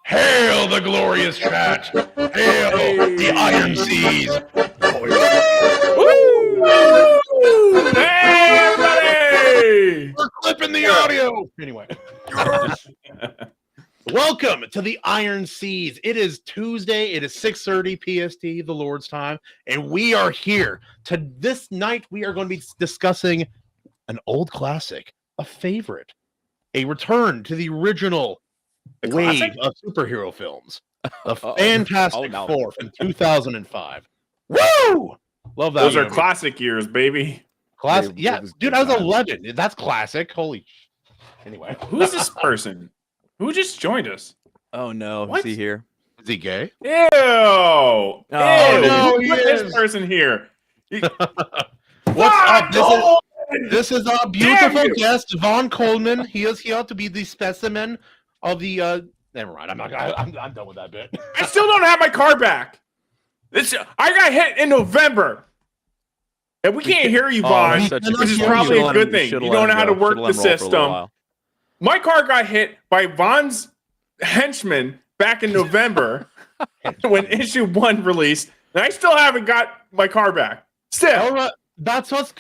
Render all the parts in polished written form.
Hail the glorious chat! Hail the Iron Seas! Woo! Hey, everybody! We're clipping the audio! Anyway. Welcome to the Iron Seas. It is Tuesday. It is 6:30 PST, the Lord's time. And we are here. This night, we are going to be discussing an old classic, a favorite, a return to the original wave of superhero films. The Fantastic Four from 2005. Woo! Love that. Those are classic years, baby. Classic. Yeah, dude, I was 11. That's classic. Holy. Anyway, who's this person? Who just joined us? Oh no, What? is he here? Is he gay? Ew! Oh, no, put this person here. What's up? This is our beautiful guest, Vuaghn Coleman. He is here to be the specimen of the. Never mind. I'm done with that bit. I still don't have my car back. I got hit in November. And we can't hear you, Vuaghn, which is probably a good thing. You don't know how to work the system. My car got hit by Vaughn's henchman back in November when issue 1 released, and I still haven't got my car back. Still. Battsauce,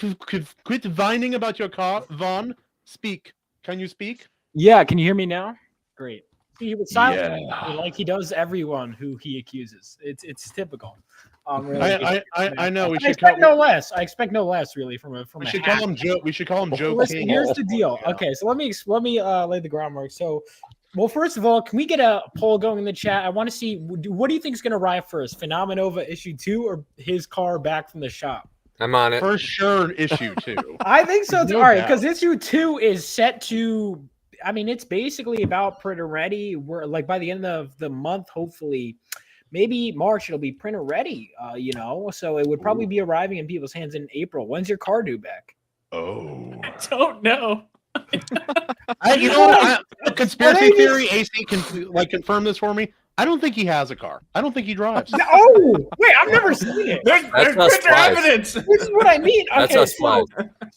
quit whining about your car. Vuaghn, speak. Can you speak? Yeah, can you hear me now? Great. He was silent like he does everyone who he accuses. It's typical. Really, I know. I expect no less. I expect no less, really, from a. We should call him Joe. We should call him Joe King. Here's the deal. Okay, so let me lay the groundwork. So, well, first of all, can we get a poll going in the chat? I want to see what do you think is going to arrive first, Phenomenova issue 2 or his car back from the shop? I'm on it. For sure, issue 2. I think so too. All right, because issue 2 is set to. I mean, it's basically about printer ready. We're like by the end of the month, hopefully. Maybe March, it'll be printer ready, so it would probably be arriving in people's hands in April. When's your car due back? Oh, I don't know. You know what? Conspiracy theory, AC can confirm this for me. I don't think he has a car. I don't think he drives. Oh, wait, I've never seen it. There's picture evidence. This is what I mean. Okay, so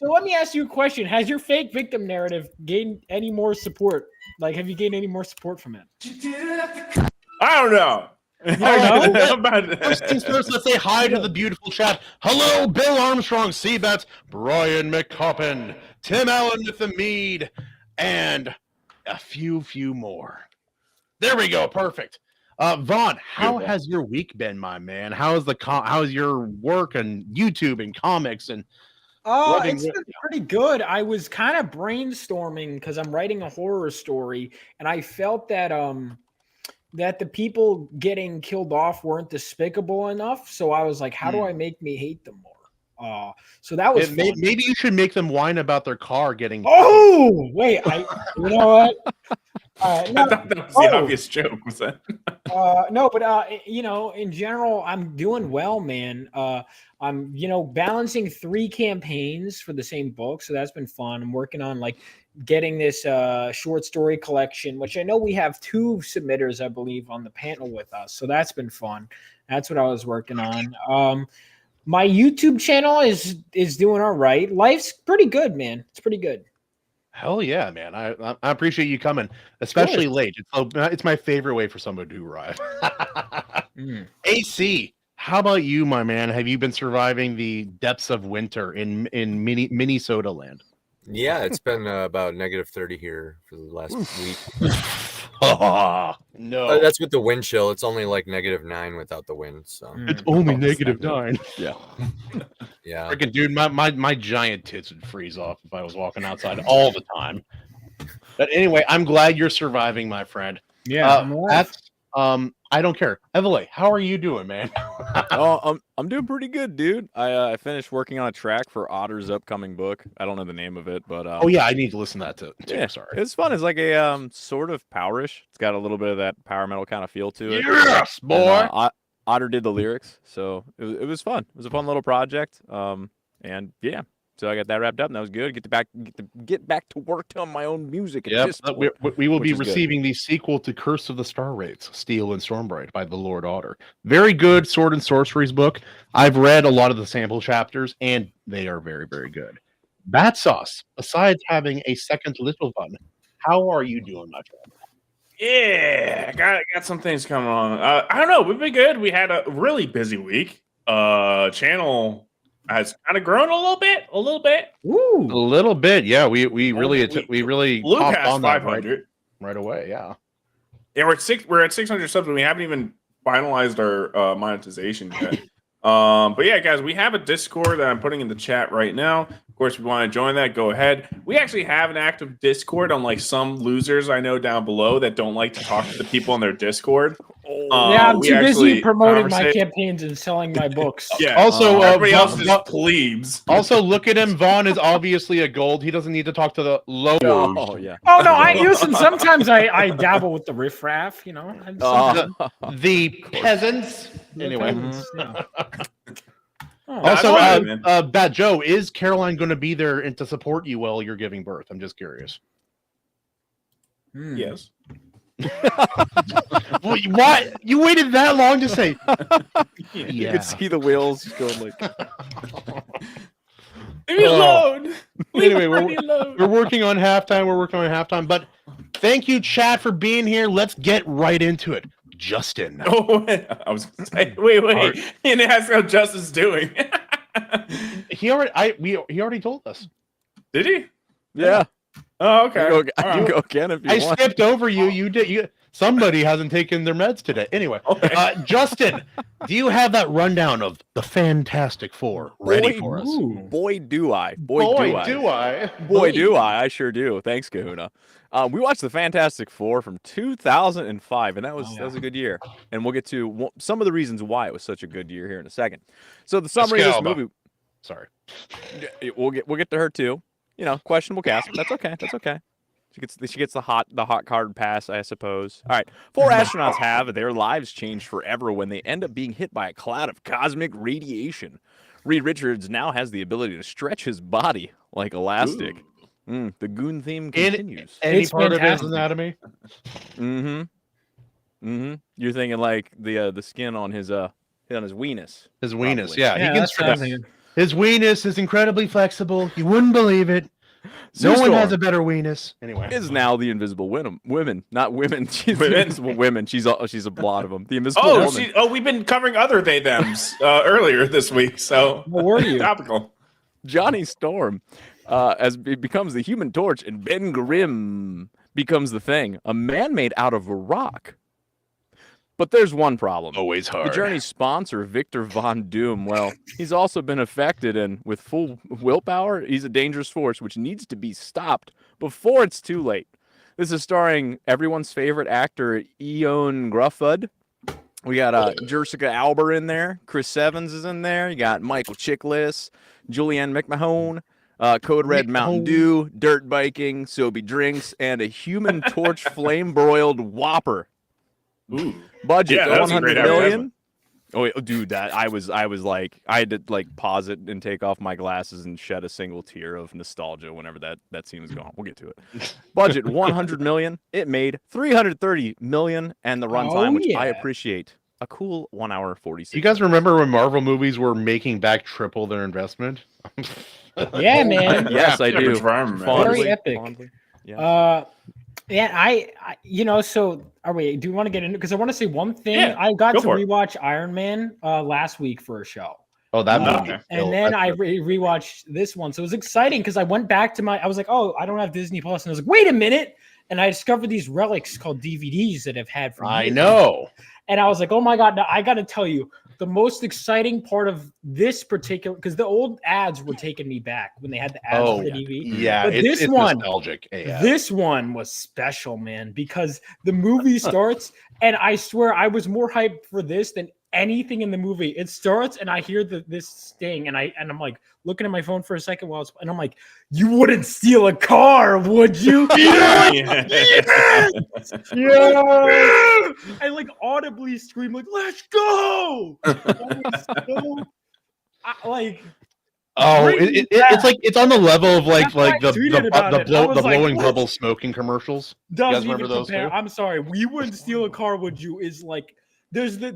let me ask you a question. Has your fake victim narrative gained any more support? Like, have you gained any more support from it? I don't know. First things first, let's say hi to the beautiful chat. Hello, Bill Armstrong, Seabats, Brian McCoppin, Tim Allen with the Mead, and a few more. There we go. Perfect. Vuaghn, how has your week been, my man? How's your work and YouTube and comics and? It's been pretty good. I was kind of brainstorming because I'm writing a horror story, and I felt that that the people getting killed off weren't despicable enough. So I was like, how do I make me hate them more? So that was maybe you should make them whine about their car getting. Oh, wait, you know what? I thought that was the obvious joke. Was that? No, but in general, I'm doing well, man. I'm balancing 3 campaigns for the same book, so that's been fun. I'm working on getting this short story collection, which I know we have 2 submitters, I believe, on the panel with us. So that's been fun. That's what I was working on. My YouTube channel is doing all right. Life's pretty good, man. It's pretty good. Hell yeah, man. I appreciate you coming, especially late. It's my favorite way for someone to arrive. AC, how about you, my man? Have you been surviving the depths of winter in Minnesota land? Yeah, it's been about -30 here for the last week. No. That's with the wind chill. It's only like -9 without the wind. So it's only -9. Yeah. Yeah. Freaking dude, my giant tits would freeze off if I was walking outside all the time. But anyway, I'm glad you're surviving, my friend. Yeah. I don't care. Evelyn, how are you doing, man? I'm doing pretty good, dude. I finished working on a track for Otter's upcoming book. I don't know the name of it, but oh yeah, I need to listen to that too. Yeah, sorry. It's fun. It's like a sort of powerish. It's got a little bit of that power metal kind of feel to it. Yes, boy. And, Otter did the lyrics, so it was fun. It was a fun little project. And yeah. So I got that wrapped up, and that was good. Get back to work on my own music. Yep, we will be receiving the sequel to Curse of the Star Wraiths, Steel and Stormbright by the Lord Otter. Very good sword and sorceries book. I've read a lot of the sample chapters, and they are very, very good. Battsauce, besides having a second little one, how are you doing, my friend? Yeah. I got some things coming on. I don't know. We've been good. We had a really busy week. Channel has kind of grown a little bit. Ooh. A little bit, yeah. We really blew popped past on that 500 right away. Yeah. Yeah, we're at 600 subs, and we haven't even finalized our monetization yet. But yeah, guys, we have a Discord that I'm putting in the chat right now. Of course, if you want to join that, go ahead. We actually have an active Discord, unlike some losers I know down below that don't like to talk to the people on their Discord. Yeah, I'm too busy promoting my campaigns and selling my books. Yeah. Also, everybody else is plebes. Also, look at him. Vuaghn is obviously a gold. He doesn't need to talk to the lowers. Oh yeah. Oh no, I listen. Sometimes I dabble with the riffraff. You know, the peasants. Anyway. Also, Bat Joe, is Caroline going to be there and to support you while you're giving birth? I'm just curious. Yes. What? You waited that long to say? Yeah. You could see the wheels going like. Leave me alone. Anyway, we're working on halftime. But thank you, chat, for being here. Let's get right into it. Justin. Oh, I was gonna say, wait. And ask how Justin's doing. He already told us. Did he? Yeah. Oh, okay. I can go again if you want. I skipped over you. You did. Somebody hasn't taken their meds today. Anyway, okay. Justin, do you have that rundown of the Fantastic Four ready for us? Boy, do I. Boy, do I. I sure do. Thanks, Kahuna. We watched the Fantastic Four from 2005, and that was a good year. And we'll get to some of the reasons why it was such a good year here in a second. So the summary of this movie. Sorry, we'll get to her too. You know, questionable cast. That's okay. She gets the hot card pass, I suppose. All right. 4 astronauts have their lives changed forever when they end up being hit by a cloud of cosmic radiation. Reed Richards now has the ability to stretch his body like elastic. The goon theme continues. Any part of his anatomy? You're thinking like the skin on his weenus. His weenus, yeah. He can stretch. His weenus is incredibly flexible. You wouldn't believe it. No one has a better weenus. Anyway, is now the invisible women, not women. She's the invisible women. She's a blot of them. The invisible woman. We've been covering other they thems earlier this week. So what were you? Topical. Johnny Storm, as it becomes the Human Torch, and Ben Grimm becomes the Thing, a man made out of a rock. But there's one problem. Always hard. The Journey's sponsor, Victor Von Doom, well, he's also been affected, and with full willpower, he's a dangerous force which needs to be stopped before it's too late. This is starring everyone's favorite actor, Eoin Gruffud. We got Jessica Alba in there. Chris Evans is in there. You got Michael Chiklis, Julianne McMahon, Code Red Mountain Dew, dirt biking, Sobe drinks, and a Human Torch flame-broiled Whopper. Ooh. Budget $100 million. Oh, wait, dude, I was like, I had to like pause it and take off my glasses and shed a single tear of nostalgia whenever that scene was going. We'll get to it. Budget $100 million. It made $330 million, and the runtime, which I appreciate, a cool 1 hour 46. You guys remember when Marvel movies were making back triple their investment? Yeah, man. Yes, I do. Very epic. Yeah. Yeah, I so are we? Do you want to get into? Because I want to say one thing. Yeah, I got to rewatch Iron Man last week for a show. Oh, that movie. And then I rewatched this one, so it was exciting because I went back to I was like, oh, I don't have Disney Plus, and I was like, wait a minute, and I discovered these relics called DVDs that I've had for years. I know. And I was like, oh my god! Now I got to tell you, the most exciting part of this particular, because the old ads were taking me back when they had the ads for the DVD. Yeah, but it's nostalgic. This one was special, man, because the movie starts, and I swear I was more hyped for this than anything in the movie. It starts, and I hear this sting, and I'm like looking at my phone for a second and I'm like, you wouldn't steal a car, would you? Yes! I like audibly scream like, let's go! It's like it's on the level of like the blowing bubble smoking commercials. You guys remember those too? I'm sorry, we wouldn't steal a car, would you? Is like there's the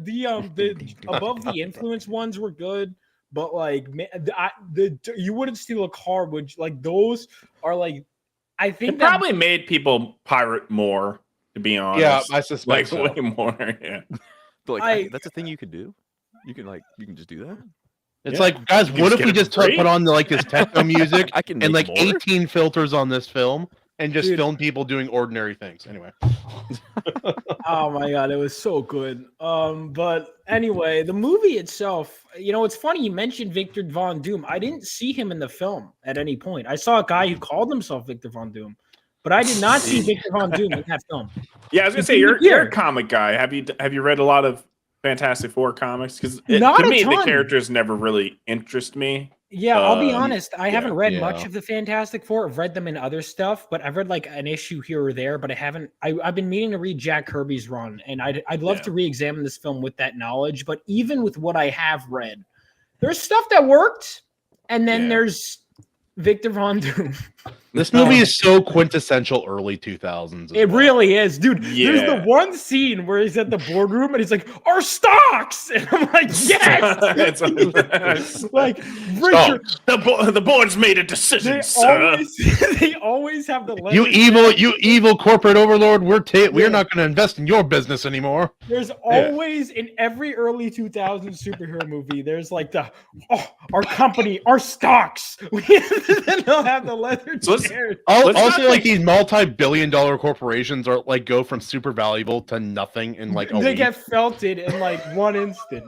above the influence ones were good, but like you wouldn't steal a car, would you? Like those are like I think it probably made people pirate more. To be honest, Yeah, I suspect so. way more. Yeah, But like that's a thing you could do. You can just do that. It's like, guys, what if we just put on like this techno music I can and make like more. 18 filters on this film and just film people doing ordinary things? Anyway. Oh my god, it was so good. But anyway, the movie itself, it's funny you mentioned Victor Von Doom. I didn't see him in the film at any point. I saw a guy who called himself Victor Von Doom, but I did not see Victor Von Doom in that film. Yeah, I was gonna say you're a comic guy. Have you read a lot of Fantastic Four comics? Because to me, the characters never really interest me. Yeah, I'll be honest. I haven't read much of the Fantastic Four. I've read them in other stuff, but I've read like an issue here or there. But I haven't. I've been meaning to read Jack Kirby's run, and I'd love to re-examine this film with that knowledge. But even with what I have read, there's stuff that worked, and then there's Victor Von Doom. This movie is so quintessential early 2000s. It really is, dude. Yeah. There's the one scene where he's at the boardroom and he's like, "Our stocks," and I'm like, "Yes!" Like, Richard, the board's made a decision, sir. They always have the you evil corporate overlord. We're not going to invest in your business anymore. There's always in every early 2000s superhero movie. There's like our company, our stocks. Then they'll have the leather. Also, like these multi-billion-dollar corporations are like go from super valuable to nothing in like a they week. Get felted in like one instant.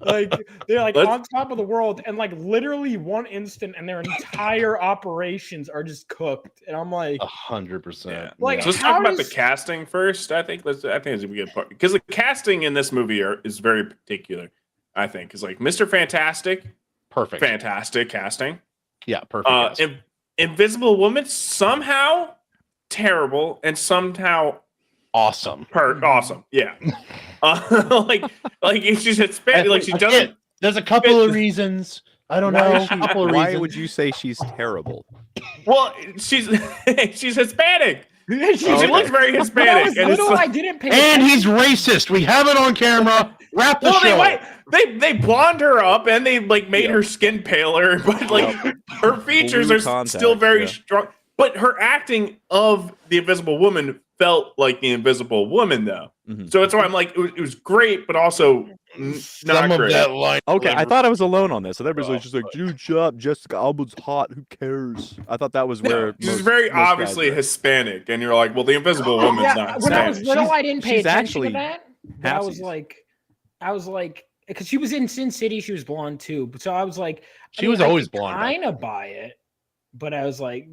Like they're like on top of the world, and like literally one instant, and their entire operations are just cooked. And I'm like 100%. Like, so let's talk about the casting first. I think it's a good part because the casting in this movie is very particular. I think is like Mr. Fantastic, perfect, fantastic casting. Yeah, perfect. Invisible Woman somehow terrible and somehow awesome. Awesome, yeah. Like she's Hispanic. Like she doesn't. There's a couple of reasons. I don't know. Why would you say she's terrible? Well, she's Hispanic. She looks very Hispanic. I didn't pay and he's racist. We have it on camera. Wrap the show. They blonde her up and they like made her skin paler, but like her features are still very strong. But her acting of the Invisible Woman felt like the Invisible Woman, though. Mm-hmm. So that's why I'm like, it was great, but also not great. That line, okay, I thought I was alone on this. So everybody's just like, dude, shut up. Jessica Alba's hot. Who cares? I thought that was where she's very obviously Hispanic, and you're like, well, the Invisible Woman's not Hispanic. When I was little, I didn't pay attention to that. But I was like, because she was in Sin City, she was blonde too. But so I was like, she was always blonde. Kind of buy it, but I was like,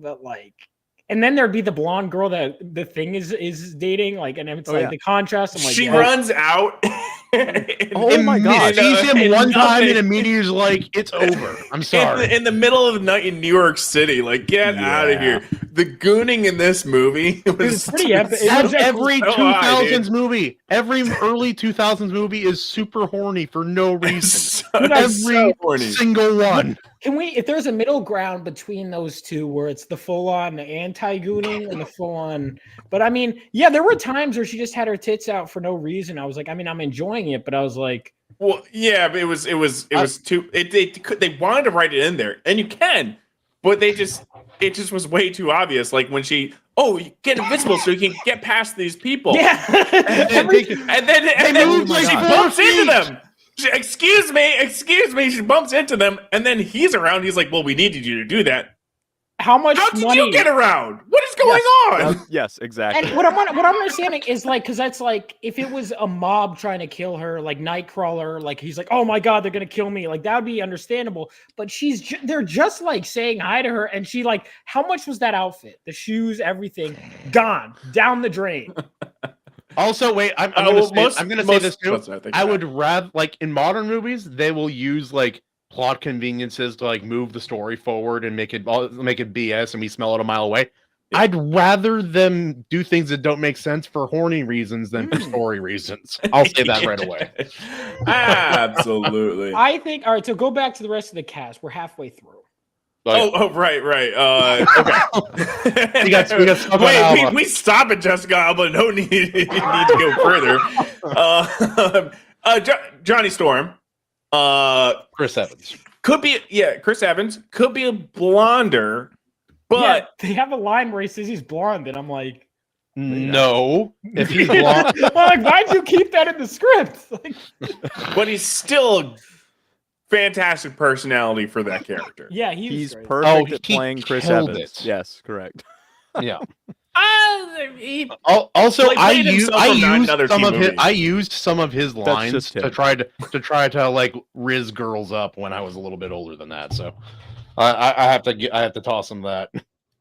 and then there'd be the blonde girl that the Thing is dating, like, and it's the contrast. I'm like, she runs out. Oh my god! Sees him one time and immediately is like, "It's over." I'm sorry. In the middle of the night in New York City, like, get out of here. The gooning in this movie was pretty epic. Every 2000s movie, every early 2000s movie is super horny for no reason. Every single one. Can we, if there's a middle ground between those two where it's the full-on anti-gooning and the full-on, but I mean, yeah, there were times where she just had her tits out for no reason. I was like, I mean, I'm enjoying it, but I was like, well, yeah, but it was too. They wanted to write it in there, and you can, but it just was way too obvious. Like when you get invisible so you can get past these people. Yeah, and then she bumps into them. Excuse me. She bumps into them, and then he's around. He's like, "Well, we needed you to do that." How much money? How did you get around? What is going on? Yes, exactly. And what I'm understanding is like, because that's like, if it was a mob trying to kill her, like Nightcrawler, like he's like, "Oh my god, they're gonna kill me," like that would be understandable. But they're just like saying hi to her, and she like, how much was that outfit? The shoes, everything, gone down the drain. Also, wait, I'm gonna say this too. I would rather, like, in modern movies, they will use like plot conveniences to like move the story forward and make it BS and we smell it a mile away. Yeah. I'd rather them do things that don't make sense for horny reasons than for story reasons. I'll say that right away. Absolutely. I think, all right, so go back to the rest of the cast. We're halfway through. Right. Okay. we got Wait, we stop at Jessica Alba. No need to go further. Johnny Storm. Chris Evans. Chris Evans could be a blonder, but they have a line where he says he's blonde, and I'm like, No, if he's long, like, why'd you keep that in the script? Like, but he's still a fantastic personality for that character. yeah, he's great. perfect at playing Chris killed Evans. it. Yes, correct. Yeah. Well, Also, he I played himself from not used another some teen of his movie. I used some of his lines just him. to try to like riz girls up when I was a little bit older than that. So I have to toss him that.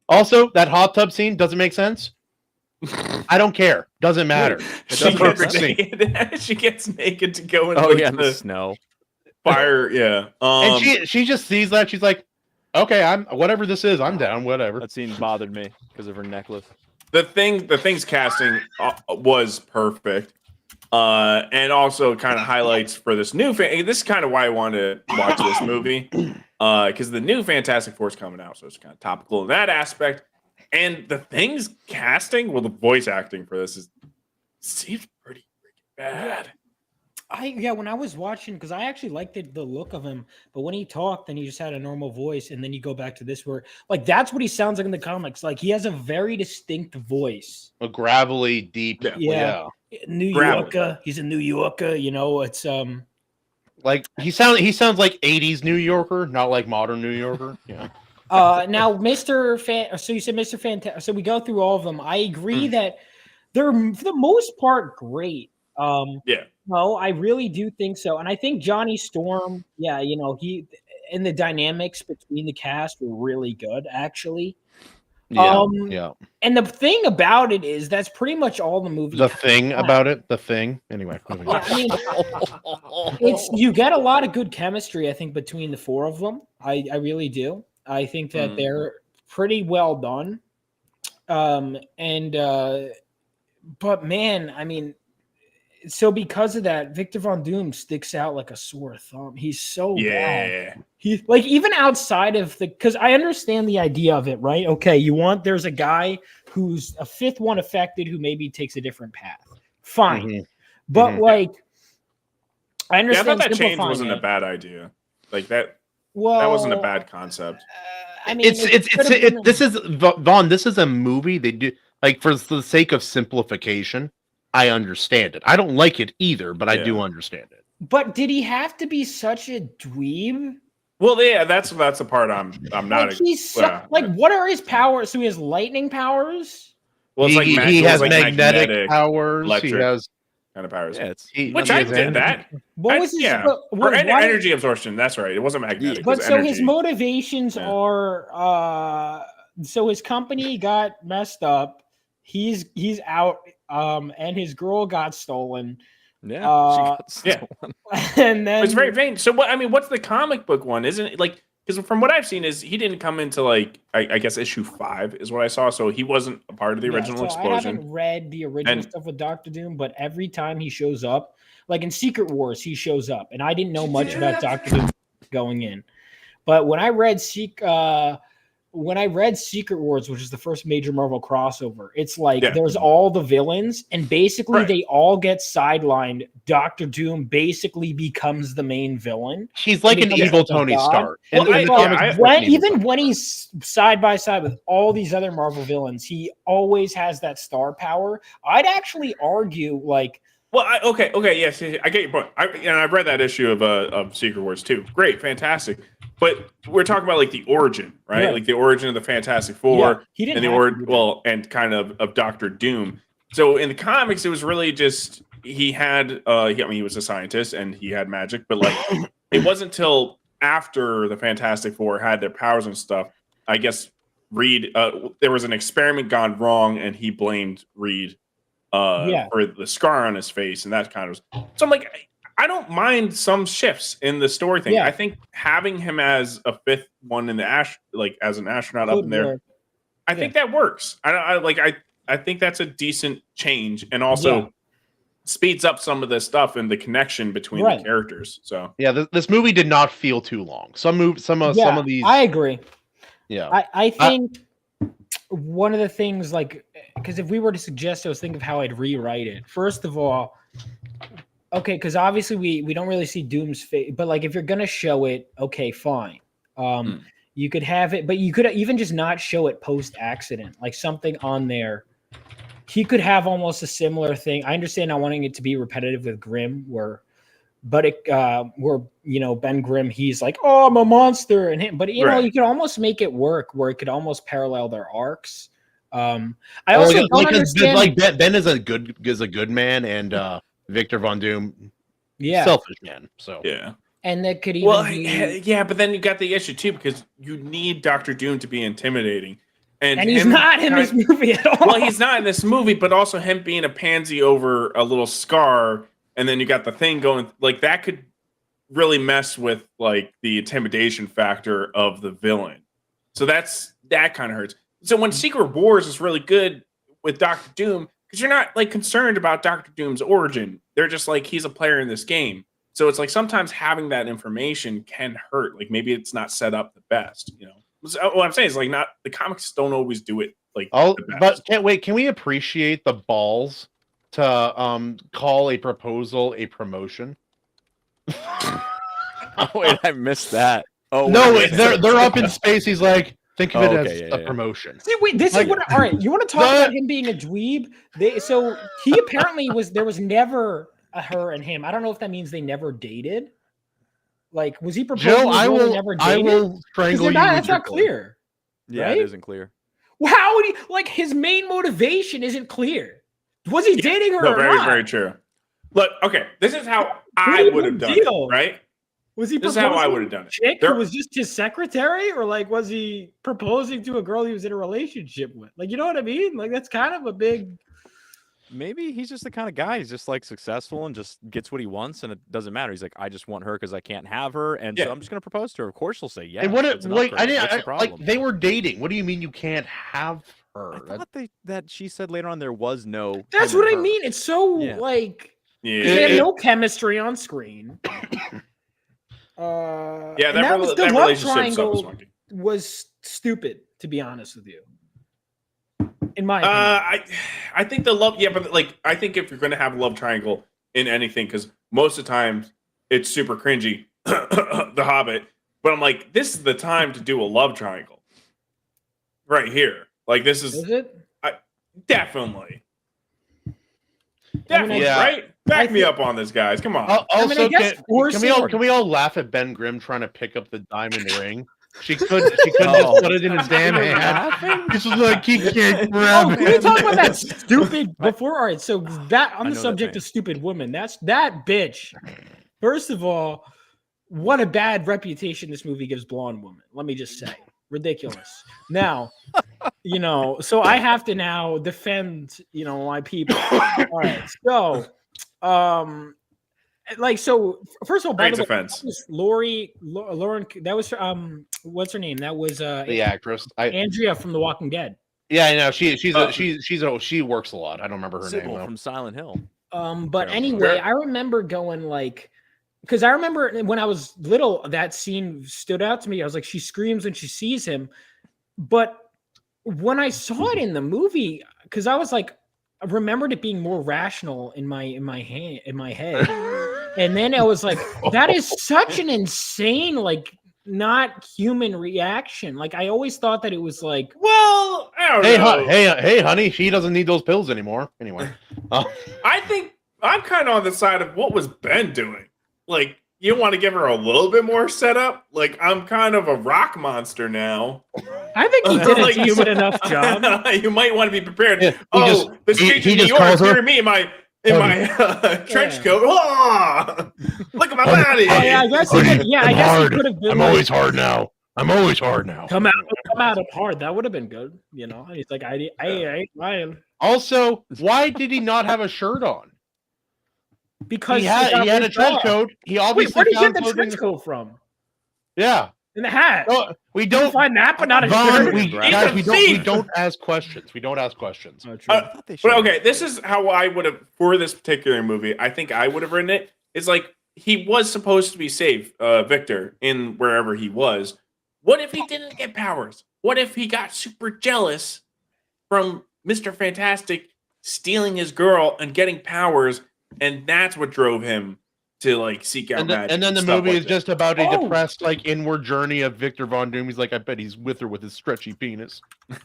Also, that hot tub scene doesn't make sense. I don't care. Doesn't matter. She gets naked. She gets naked to go into in the snow. Fire. Yeah. And she just sees that. She's like, okay, I'm whatever this is. I'm down. Whatever. That scene bothered me because of her necklace. The thing's casting was perfect, and also kind of highlights for this new fan. This is kind of why I wanted to watch this movie, because the new Fantastic Four is coming out, so it's kind of topical in that aspect. And the thing's casting, well, the voice acting for this seems pretty freaking bad. When I was watching, because I actually liked the look of him, but when he talked, then he just had a normal voice, and then you go back to this where, like, that's what he sounds like in the comics. Like, he has a very distinct voice, A gravelly, deep. Yeah. New Yorker. He's a New Yorker. You know, it's Like he sounds like 80s New Yorker, not like modern New Yorker. Yeah. Now, Mr. So you said Mr. Fantastic. So we go through all of them. I agree that they're for the most part great. Yeah. No, I really do think so. And I think Johnny Storm, he and the dynamics between the cast were really good, actually. Yeah. And the thing about it is that's pretty much all the movie. The thing about it, the thing. Anyway. Yeah, I mean, you get a lot of good chemistry, I think, between the four of them. I really do. I think that they're pretty well done. But man, I mean, so because of that, Victor Von Doom sticks out like a sore thumb. He's so bad. He's like, even outside of because I understand the idea of it, right? Okay, there's a guy who's a fifth one affected who maybe takes a different path. Fine. But like, I understand. I thought that change wasn't a bad idea. Like that. Well, that wasn't a bad concept. I mean, this is Vaughn. This is a movie they do like for the sake of simplification. I understand it. I don't like it either, but I do understand it. But did he have to be such a dweeb? Well, yeah, that's the part I'm not. Like, what are his powers? So he has lightning powers. Well, it's he has magnetic powers. Electric he has kind of powers. Yeah, which I did that. What was his? Energy absorption. That's right. It wasn't magnetic. But so his motivations are. So his company got messed up. He's out. And his girl got stolen. Yeah, she got stolen. And then it's very vain. So what? I mean, what's the comic book one? Isn't it like? Because from what I've seen, is he didn't come into like I guess issue 5 is what I saw. So he wasn't a part of the original explosion. I haven't read the original stuff with Dr. Doom, but every time he shows up, like in Secret Wars, he shows up, and I didn't know much about Dr. Doom going in, but when I read Secret Wars, which is the first major Marvel crossover, it's like there's all the villains, and basically they all get sidelined. Dr. Doom basically becomes the main villain. He's like an evil Tony Stark. Even when he's side by side with all these other Marvel villains, he always has that star power. I'd actually argue like. Well, yes, I get your point. I've read that issue of Secret Wars too. Great, fantastic. But we're talking about like the origin, right? Like the origin of the Fantastic Four, and and kind of Doctor Doom. So in the comics, it was really just he had. He was a scientist and he had magic, but like it wasn't until after the Fantastic Four had their powers and stuff. I guess Reed. There was an experiment gone wrong, and he blamed Reed. For the scar on his face and that kind of. So I'm like, I don't mind some shifts in the story thing. I think having him as a fifth one in the as an astronaut up in there, I think that works. I think that's a decent change, and also speeds up some of the stuff and the connection between the characters. So this movie did not feel too long. Some of these. I agree. Yeah, I think one of the things because if we were to suggest, I was thinking of how I'd rewrite it. First of all, okay, because obviously we don't really see Doom's face, but like if you're gonna show it, okay, fine. You could have it, but you could even just not show it post accident, like something on there. he could have almost a similar thing. I understand not wanting it to be repetitive with Grimm, where Ben Grimm, he's like, oh, I'm a monster, and him, but you know, you could almost make it work where it could almost parallel their arcs. I also don't understand. Like Ben is a good man, and Victor Von Doom, selfish man. So yeah. And that could even yeah, but then you got the issue too, because you need Dr. Doom to be intimidating. And he's not in this movie at all. Well, he's not in this movie, but also him being a pansy over a little scar, and then you got the thing going, like that could really mess with like the intimidation factor of the villain. So that kind of hurts. So when Secret Wars is really good with Dr. Doom, because you're not like concerned about Dr. Doom's origin. They're just like, he's a player in this game. So it's like sometimes having that information can hurt. Like maybe it's not set up the best, you know. So what I'm saying is like not the comics don't always do it like the best. But can we appreciate the balls to call a proposal a promotion? Oh wait, I missed that. Oh no, they're up in space. He's like, think of it as a promotion. See, wait, this is what. All right, you want to talk about him being a dweeb? So he apparently there was never a her and him. I don't know if that means they never dated. Like, was he proposing? Joe, I will strangle you. That's not clear. Yeah, right? It isn't clear. Well, how would he? Like, his main motivation isn't clear. Was he dating her? Very, not? very true. Look, okay, this is how I would have done it, right? Was he? This is how I would have done it. Chick who was just his secretary, or like was he proposing to a girl he was in a relationship with? Like, you know what I mean? Like, that's kind of a big. Maybe he's just the kind of guy. He's just like successful and just gets what he wants, and it doesn't matter. He's like, I just want her because I can't have her, and so I'm just going to propose to her. Of course, she'll say yes. And like they were dating. What do you mean you can't have her? I thought that she said later on there was no. That's what I mean. It's so like they had no chemistry on screen. That love triangle was stupid, to be honest with you. In my opinion. I think the love, but like I think if you're going to have a love triangle in anything, because most of the time it's super cringy, The Hobbit. But I'm like, this is the time to do a love triangle, right here. Like this is it? Definitely, right? Back me up on this, guys. Come on. Also, can we all laugh at Ben Grimm trying to pick up the diamond ring? She couldn't just put it in his damn hand. This was like he can't grab it. Can we talk about that stupid before? All right, so that on the subject of stupid woman, that bitch. First of all, what a bad reputation this movie gives blonde women. Let me just say, ridiculous. Now, so I have to now defend, my people. All right, so, first of all, by the way, that was Lauren. That was what's her name? That was the actress Andrea from The Walking Dead. Yeah, I know. She works a lot. I don't remember her name though. From Silent Hill. But anyway, I remember going because I remember when I was little, that scene stood out to me. I was like, she screams when she sees him. But when I saw it in the movie, because I was like, I remembered it being more rational in my head. And then I was like, that is such an insane, like, not human reaction. Like, I always thought that it was like, well, I don't know. Hey, honey, she doesn't need those pills anymore. Anyway, I think I'm kind of on the side of what was Ben doing. Like, you want to give her a little bit more setup? Like, I'm kind of a rock monster now. I think he did a decent enough job. You might want to be prepared. The streets of New York hearing me in my trench coat. Oh, look at my body. I guess he could have been. I'm always hard now. Come out of hard. That would have been good. And he's like, I am. Also, why did he not have a shirt on? Because he had a trench coat. He obviously where did he get the trench coat from? Yeah. In the hat. No, we don't find that, but not a Vuaghn, shirt. we don't ask questions. Oh, okay, this is how I would have for this particular movie. I think I would have written it. It's like he was supposed to be safe, Victor, in wherever he was. What if he didn't get powers? What if he got super jealous from Mr. Fantastic stealing his girl and getting powers, and that's what drove him to like seek out magic. And then the stuff movie like is that. just about a depressed, like inward journey of Victor Von Doom. He's like, I bet he's with her with his stretchy penis.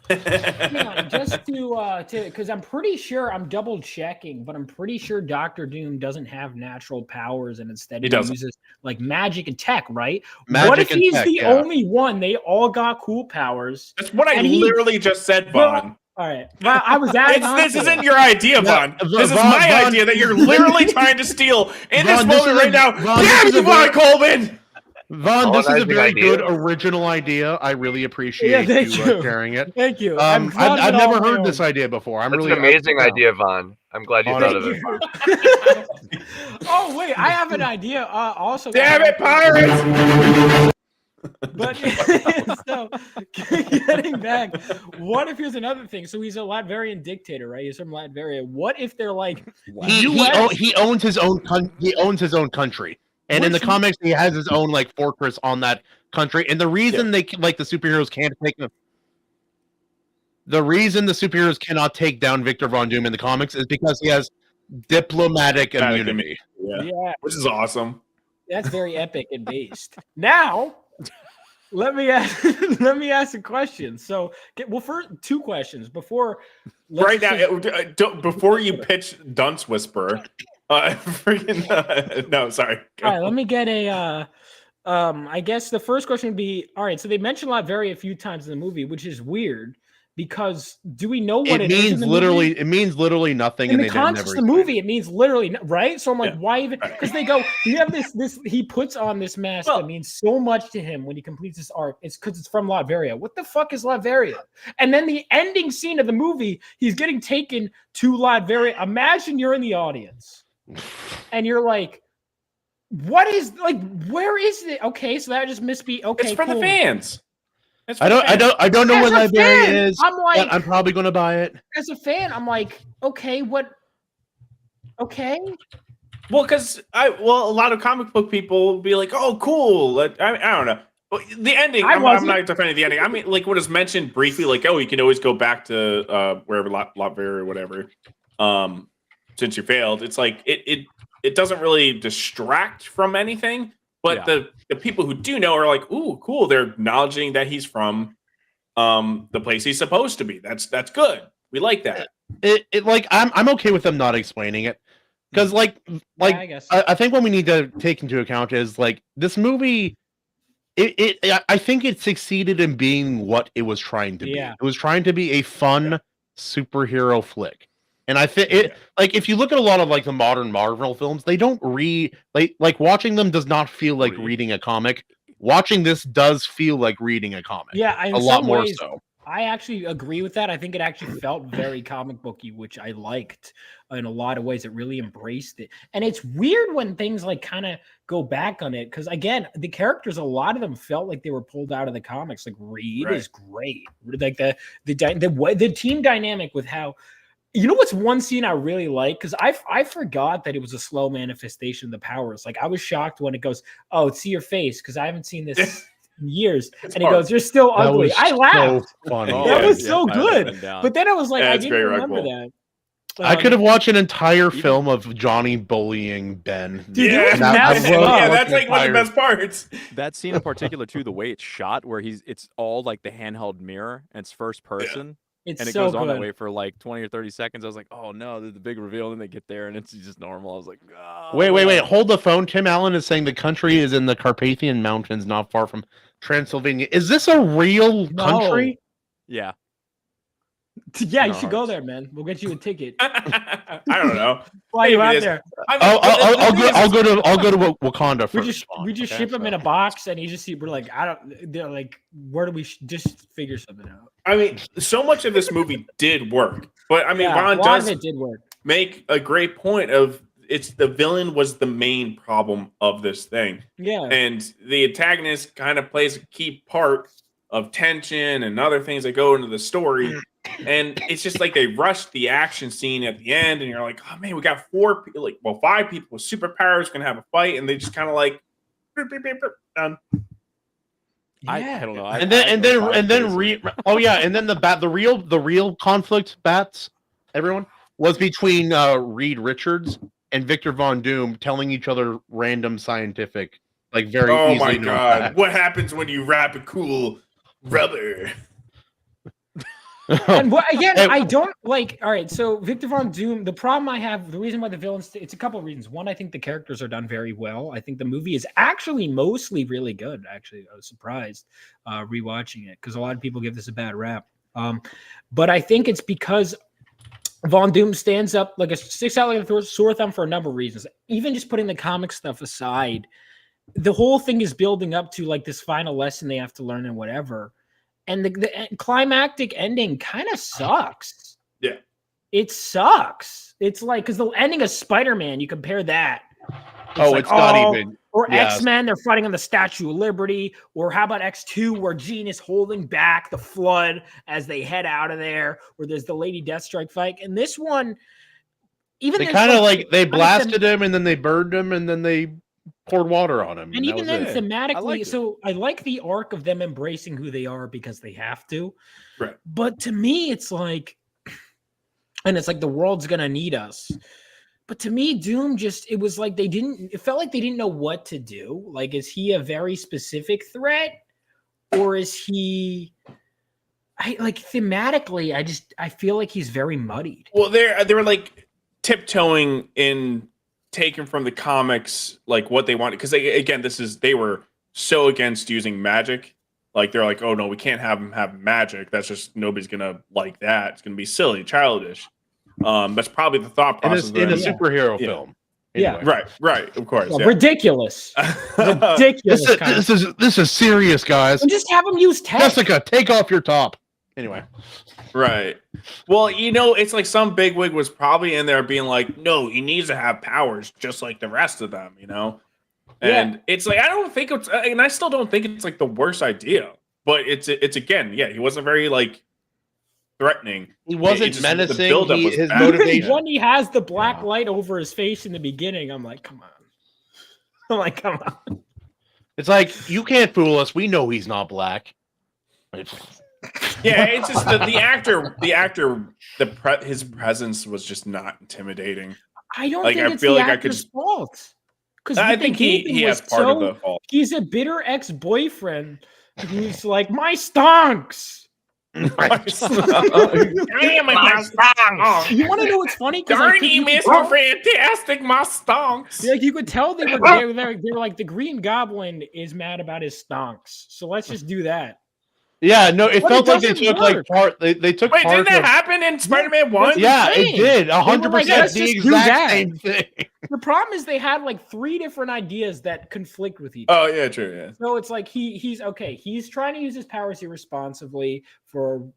Yeah, just to because I'm pretty sure I'm double checking, but I'm pretty sure Doctor Doom doesn't have natural powers and instead he uses like magic and tech, right? What if he's the only one? They all got cool powers. That's what I literally just said, Vaughn. All right. Well, I was adding this isn't your idea, Vaughn. This is my idea that you're literally trying to steal in this moment right now. Damn you, Vaughn Coleman! Vaughn, this is a very good original idea. I really appreciate you sharing it. Thank you. I've never heard this idea before. That's an amazing idea, Vaughn. I'm glad you thought of it. Oh, wait. I have an idea. Also, damn it, pirates! But so getting back, what if here's another thing? So he's a Latvian dictator, right? He's from Latveria. What if they're like he owns his own country, and in the comics he has his own like fortress on that country. And the reason the superheroes can't take them. The reason the superheroes cannot take down Victor Von Doom in the comics is because he has diplomatic immunity. Yeah, which is awesome. That's very epic and based. Now, let me ask a question. So, first 2 questions before. Right now, before you pitch Dunce Whisperer, no, sorry. All right, let me get a. I guess the first question would be, all right. So they mentioned Latveria a few times in the movie, which is weird. Because do we know what it means? It means literally nothing. In the context of the movie, it means literally right. So I'm like, why even? Because they go, you have this. He puts on this mask that means so much to him when he completes this arc. It's because it's from Latveria. What the fuck is Latveria? And then the ending scene of the movie, he's getting taken to Latveria. Imagine you're in the audience, and you're like, what is like? Where is it? Okay, so that just must be okay. It's for the fans. I don't know what Latveria is. I'm like, but I'm probably gonna buy it. As a fan, I'm like, okay, what? Okay. Well, because a lot of comic book people will be like, oh, cool. I don't know. The ending. I'm not defending the ending. I mean, like what is mentioned briefly, like, oh, you can always go back to wherever Latveria or whatever. Since you failed, it's like it doesn't really distract from anything. But the people who do know are like, ooh, cool. They're acknowledging that he's from the place he's supposed to be. That's good. We like that. I'm okay with them not explaining it. Because I think what we need to take into account is like this movie I think it succeeded in being what it was trying to be. It was trying to be a fun superhero flick. And I think it like if you look at a lot of like the modern Marvel films, they don't like watching them does not feel like reading a comic. Watching this does feel like reading a comic. Yeah, a lot more so. I actually agree with that. I think it actually felt very comic booky, which I liked in a lot of ways. It really embraced it. And it's weird when things like kind of go back on it. Because again, the characters, a lot of them felt like they were pulled out of the comics. Like Reed is great. Like the team dynamic with how, you know what's one scene I really like? Because I forgot that it was a slow manifestation of the powers. Like I was shocked when it goes, oh, see your face, because I haven't seen this years. And he goes, you're still ugly. I laughed. So funny. That was so good. But then I was like, I didn't remember that. I could have watched an entire film of Johnny bullying Ben. Dude, that's like one of the best parts. That scene in particular, too, the way it's shot, where it's all like the handheld mirror and it's first person. It's and it so goes on good. that way for like 20 or 30 seconds. I was like, oh no, there's the big reveal. And then they get there and it's just normal. I was like, oh, wait. Hold the phone. Tim Allen is saying the country is in the Carpathian Mountains, not far from Transylvania. Is this a real country? Yeah. Yeah, you should go there, man. We'll get you a ticket. I don't know. Fly you out there. I'll go to Wakanda first. We just ship him in a box, and we're like, they're like, where do we just figure something out? I mean, so much of this movie did work, but I mean, Ron did work. Make a great point of the villain was the main problem of this thing. Yeah, and the antagonist kind of plays a key part of tension and other things that go into the story. And it's just like they rushed the action scene at the end, and you're like, oh man, we got 5 people with superpowers gonna have a fight, and they just kind of like done. I don't know. And then the real conflict, Bats, everyone, was between Reed Richards and Victor Von Doom telling each other random scientific, like very Oh easily my known god! facts. What happens when you wrap a cool rubber? And again, I don't like. All right, so Victor Von Doom. The problem I have, the reason why the villains, it's a couple of reasons. One, I think the characters are done very well. I think the movie is actually mostly really good. Actually, I was surprised rewatching it because a lot of people give this a bad rap. But I think it's because Von Doom sticks out like a sore thumb for a number of reasons. Even just putting the comic stuff aside, the whole thing is building up to like this final lesson they have to learn and whatever. And the climactic ending kind of sucks. Yeah. It sucks. It's like, because the ending of Spider-Man, you compare that. It's not even. Or X-Men, they're fighting on the Statue of Liberty. Or how about X2, where Jean is holding back the flood as they head out of there, where there's the Lady Deathstrike fight. And this one, even they kind of like, they blasted him and then they burned him and then they poured water on him. And even then, thematically, I I like the arc of them embracing who they are because they have to. Right. But to me, it's like, and it's like the world's gonna need us. But to me, Doom it felt like they didn't know what to do. Like, is he a very specific threat? Or is he thematically, I feel like he's very muddied. Well, they were like tiptoeing in taken from the comics, like what they wanted, because they were so against using magic. Like they're like, oh no, we can't have him have magic. That's just, nobody's gonna like that. It's gonna be silly, childish. That's probably the thought process in a superhero film. Anyway. Yeah, right, of course. Well, ridiculous. This is serious, guys. And just have him use tech. Jessica, take off your top. Anyway. Right. Well, it's like some bigwig was probably in there being like, no, he needs to have powers just like the rest of them, And it's like, I still don't think it's like the worst idea, but it's again, he wasn't very like threatening. He wasn't menacing. His motivation. When he has the black light over his face in the beginning, I'm like, come on. It's like, you can't fool us. We know he's not black. Yeah, it's just the actor, his presence was just not intimidating. I don't think it's the actor's fault. Because I think he has part of the fault. He's a bitter ex-boyfriend who's like, my stonks. I am my stonks. You want to know what's funny? Darn you, Mr. Fantastic, my stonks. Yeah, you could tell they were like, the Green Goblin is mad about his stonks. So let's just do that. Yeah, no, it felt like they took like part. They took. Wait, didn't that happen in Spider-Man 1? Yeah, it did. 100%. The exact same thing. The problem is they had like 3 different ideas that conflict with each other. Oh yeah, true. Yeah. So it's like he's okay. He's trying to use his powers irresponsibly for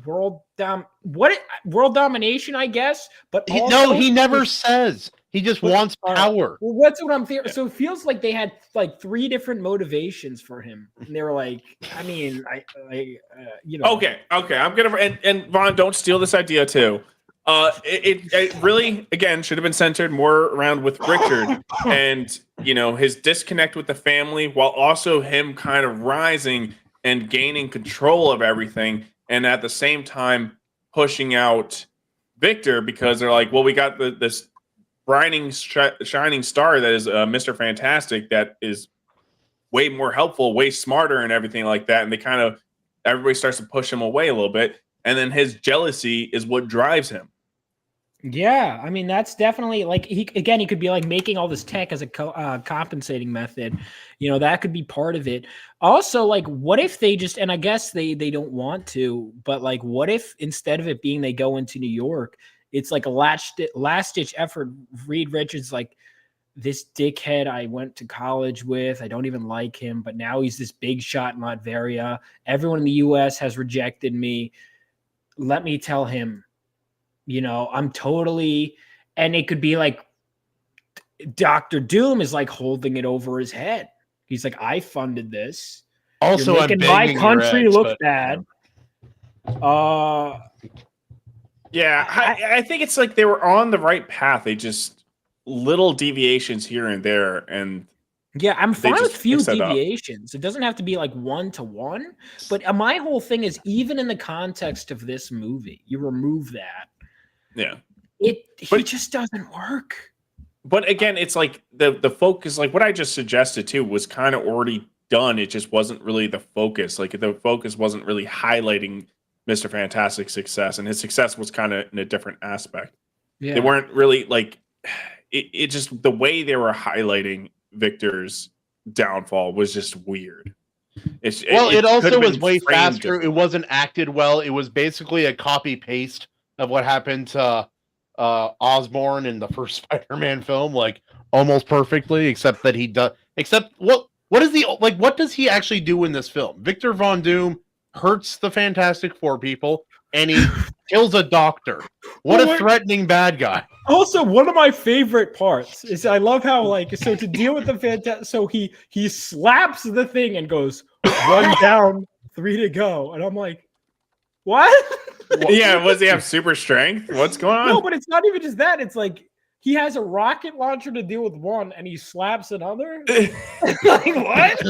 world domination, I guess. But he never says. He just wants power. Well, that's what I'm thinking. So it feels like they had like 3 different motivations for him, and they were like, Okay. I'm gonna and Vaughn, don't steal this idea too. It really again should have been centered more around with Richard and his disconnect with the family, while also him kind of rising and gaining control of everything, and at the same time pushing out Victor because they're like, well, we got this shining star that is Mr. Fantastic that is way more helpful, way smarter and everything like that. And everybody starts to push him away a little bit. And then his jealousy is what drives him. Yeah. I mean, that's definitely like, he could be like making all this tech as a compensating method. That could be part of it. Also, like, what if they just, and I guess they don't want to, but like, what if instead of it being they go into New York, it's like a last-ditch effort. Reed Richards, like, this dickhead I went to college with. I don't even like him, but now he's this big shot in Latveria. Everyone in the U.S. has rejected me. Let me tell him, I'm totally... And it could be like Dr. Doom is like holding it over his head. He's like, I funded this. Also, you're making my country look bad. Yeah, I think it's like they were on the right path. They just little deviations here and there, and yeah, I'm fine with few deviations. It doesn't have to be like 1-to-1, but my whole thing is even in the context of this movie, you remove that. Yeah, he just doesn't work. But again, it's like the focus, like what I just suggested too, was kind of already done. It just wasn't really the focus. Like the focus wasn't really highlighting Mr. Fantastic's success, and his success was kind of in a different aspect. Yeah. They weren't really like it just the way they were highlighting Victor's downfall was just weird. It also was way faster. It wasn't acted well. It was basically a copy paste of what happened to Osborn in the first Spider-Man film, like almost perfectly, except that he does. Except what is the like? What does he actually do in this film? Victor Von Doom hurts the Fantastic Four people, and he kills a doctor. What a threatening bad guy! Also, one of my favorite parts is I love how so to deal with the Fantastic, so he slaps the thing and goes 1 down, 3 to go, and I'm like, what? Yeah, was he have super strength? What's going on? No, but it's not even just that. It's like he has a rocket launcher to deal with one, and he slaps another. Like what?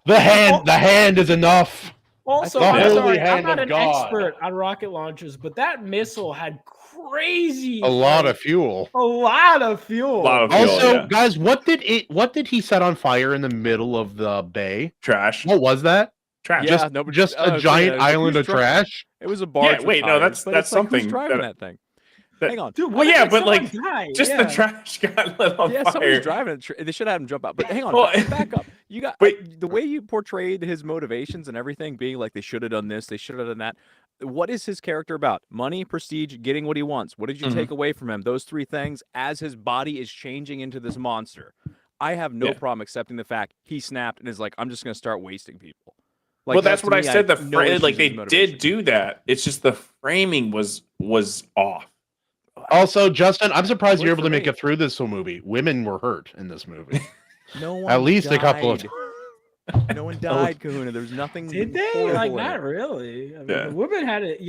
The hand is enough. Also, I'm sorry, I'm not an expert on rocket launchers, but that missile had crazy a lot of fuel. Also, guys, what did he set on fire in the middle of the bay? Trash. What was that? Trash. Yeah, just a giant island of trash. It was a barge. Yeah, wait, no, that's something. Who's driving that thing? Hang on, dude. Well, yeah, but like, just the trash got lit on fire. Somebody's driving it. They should have him jump out. But hang on, back up. You got the way you portrayed his motivations and everything, being like they should have done this, they should have done that. What is his character about? Money, prestige, getting what he wants. What did you take away from him? Those 3 things. As his body is changing into this monster, I have no problem accepting the fact he snapped and is like, I'm just going to start wasting people. Like, well, that's what I said. Like they did do that. It's just the framing was off. Also, Justin, I'm surprised you're able to make it through this whole movie. Women were hurt in this movie. No one At least died. a couple of. No one died, Kahuna. There's nothing. Did they? Like, not really. I mean, the women had it.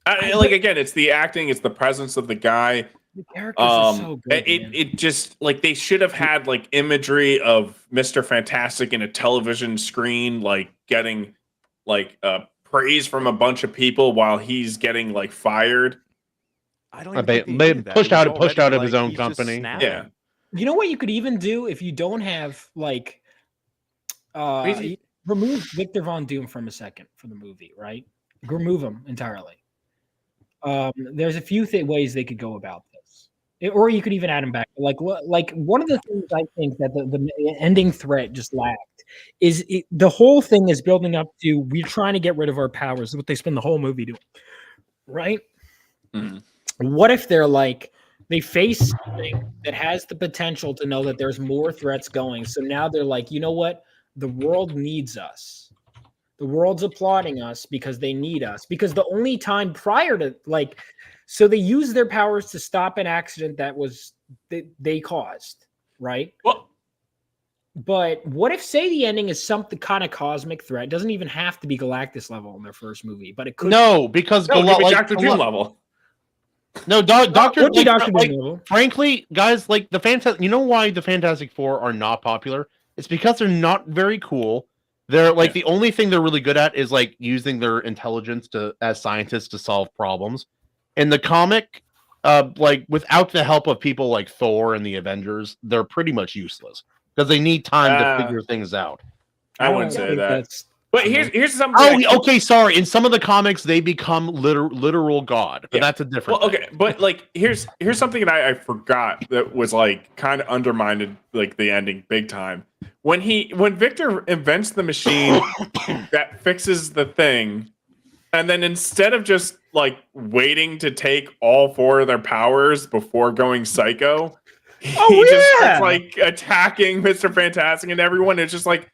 Like again, it's the acting, it's the presence of the guy. The characters are so good. It just like they should have had like imagery of Mr. Fantastic in a television screen, like getting like praise from a bunch of people while he's getting like fired. I don't. They pushed out of his own company. Yeah. You know what you could even do if you don't have like remove Victor Von Doom from a second for the movie, right? Remove him entirely. There's a few ways they could go about this, or you could even add him back. Like one of the things I think that the ending threat just lacked is the whole thing is building up to we're trying to get rid of our powers. Is what they spend the whole movie doing, right? Mm-hmm. What if they're like they face something that has the potential to know that there's more threats going? So now they're like, you know what? The world needs us. The world's applauding us because they need us. Because the only time prior to so they use their powers to stop an accident that was they caused, right? Well, but what if, say, the ending is something kind of cosmic threat? It doesn't even have to be Galactus level in their first movie, but it could. No, because Dr. Doom level. No, Doctor Doom. Frankly, guys, like the Fantastic. You know why the Fantastic Four are not popular? It's because they're not very cool. They're like the only thing they're really good at is like using their intelligence as scientists to solve problems. In the comic, like without the help of people like Thor and the Avengers, they're pretty much useless because they need time to figure things out. I wouldn't say that. But here's something. Okay, sorry. In some of the comics, they become literal god, but that's a different. Well, okay, but like here's something that I forgot that was like kind of undermined like the ending big time. When Victor invents the machine that fixes the thing, and then instead of just like waiting to take all 4 of their powers before going psycho, he just starts like attacking Mr. Fantastic and everyone. It's just like,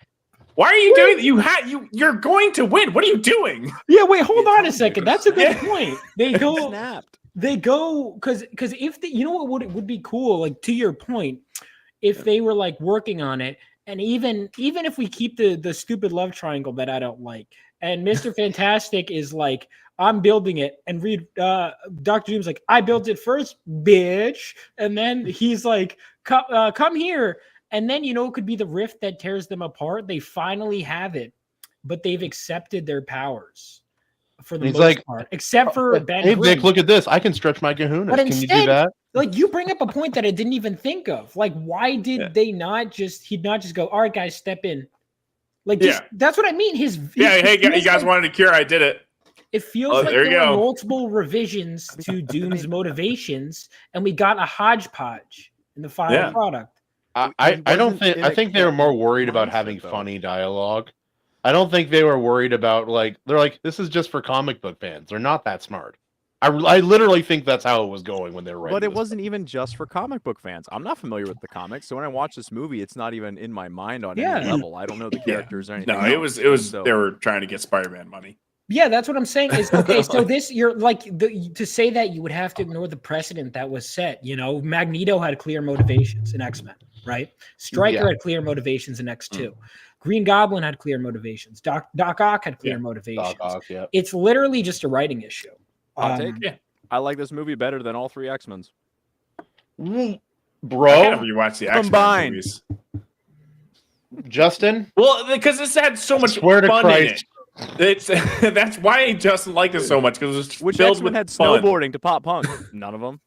why are you doing that? You're going to win. What are you doing? Yeah, wait, hold on a second. That's a good point. They go snapped. They go because if you know what would be cool, like to your point, if they were like working on it, and even if we keep the stupid love triangle that I don't like, and Mr. Fantastic is like, I'm building it, and Dr. Doom's like, I built it first, bitch, and then he's like, come here. And then, it could be the rift that tears them apart. They finally have it, but they've accepted their powers for the He's most like, part, except for Ben hey, Grimm. Vic, look at this. I can stretch my Kahuna. But Can instead, you do that? like you bring up a point that I didn't even think of. Like, why did they not just? He'd not just go, "All right, guys, step in." Like, just, that's what I mean. Hey, you guys wanted a cure. I did it. It feels like there were multiple revisions to Doom's motivations, and we got a hodgepodge in the final product. I think they were more worried about having funny dialogue. I don't think they were worried about they're like, this is just for comic book fans. They're not that smart. I literally think that's how it was going when they were writing. But it wasn't even just for comic book fans. I'm not familiar with the comics, so when I watch this movie, it's not even in my mind on any level. I don't know the characters or anything. No, it was they were trying to get Spider-Man money. Yeah, that's what I'm saying. Is okay. So this, you're like to say that you would have to ignore the precedent that was set. You know, Magneto had clear motivations in X-Men, right? Stryker had clear motivations in X2. Green Goblin had clear motivations. Doc Ock had clear motivations. Doc Ock, It's literally just a writing issue. I like this movie better than all 3 X-Men's. Bro, I gotta rewatch the X-Men movies. Justin? Well, because this had so much fun in it. That's why Justin liked it so much, because it was filled with had fun. snowboarding to pop punk? None of them.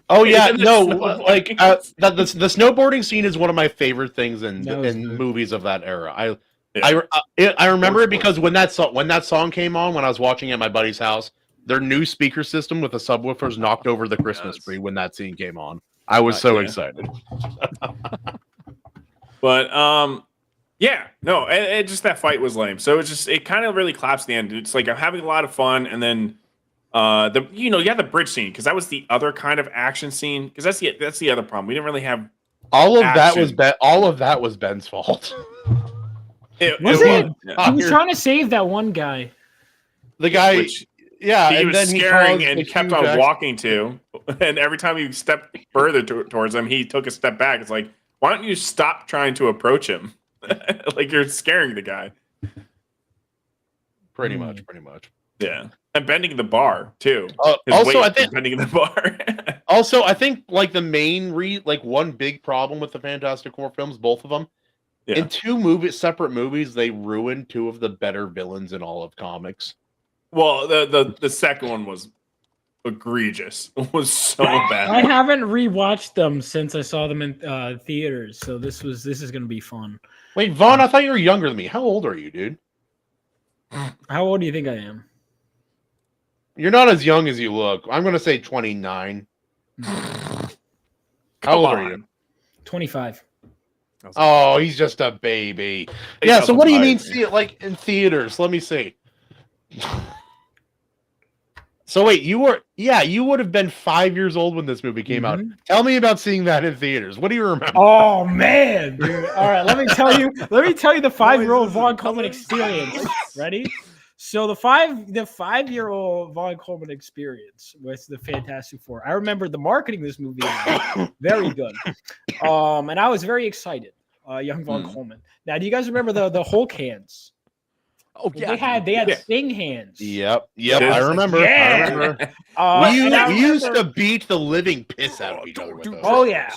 Oh yeah, no, like the snowboarding scene is one of my favorite things in movies of that era. I remember it because when that song came on, when I was watching at my buddy's house, their new speaker system with the subwoofers knocked over the Christmas tree when that scene came on. I was so excited. But it just that fight was lame. So it kind of really collapsed the end. It's like I'm having a lot of fun, and then you had the bridge scene, because that was the other kind of action scene. Because that's the other problem. We didn't really have all of that was Ben's fault. He was trying to save that one guy. The guy, he was scaring and kept on walking to, and every time he stepped further towards him, he took a step back. It's like, why don't you stop trying to approach him? Like, you're scaring the guy. Pretty much. Yeah. And bending the bar too. Also, I think bending the bar. Also, I think like the main one big problem with the Fantastic Four films, both of them, in 2 separate movies, they ruined 2 of the better villains in all of comics. Well, the second one was egregious. It was so bad. I haven't rewatched them since I saw them in theaters, so this is gonna be fun. Wait, Vaughn, I thought you were younger than me. How old are you, dude? How old do you think I am? You're not as young as you look. I'm gonna say 29. How old are you? 25. Oh, he's just a baby. Yeah. So what do you mean? See it like in theaters? Let me see. So wait, you would have been 5 years old when this movie came out. Tell me about seeing that in theaters. What do you remember? Oh man, dude. All right, let me tell you the 5-year-old Vuaghn Coleman experience. Ready? So the 5-year-old Vuaghn Coleman experience with the Fantastic Four. I remember the marketing of this movie very good. And I was very excited. Young Vuaghn Coleman. Now, do you guys remember the Hulk hands? Oh yeah, they had thing hands. Yep. I remember. Yeah. We used to beat the living piss out of each other with those. Oh yeah.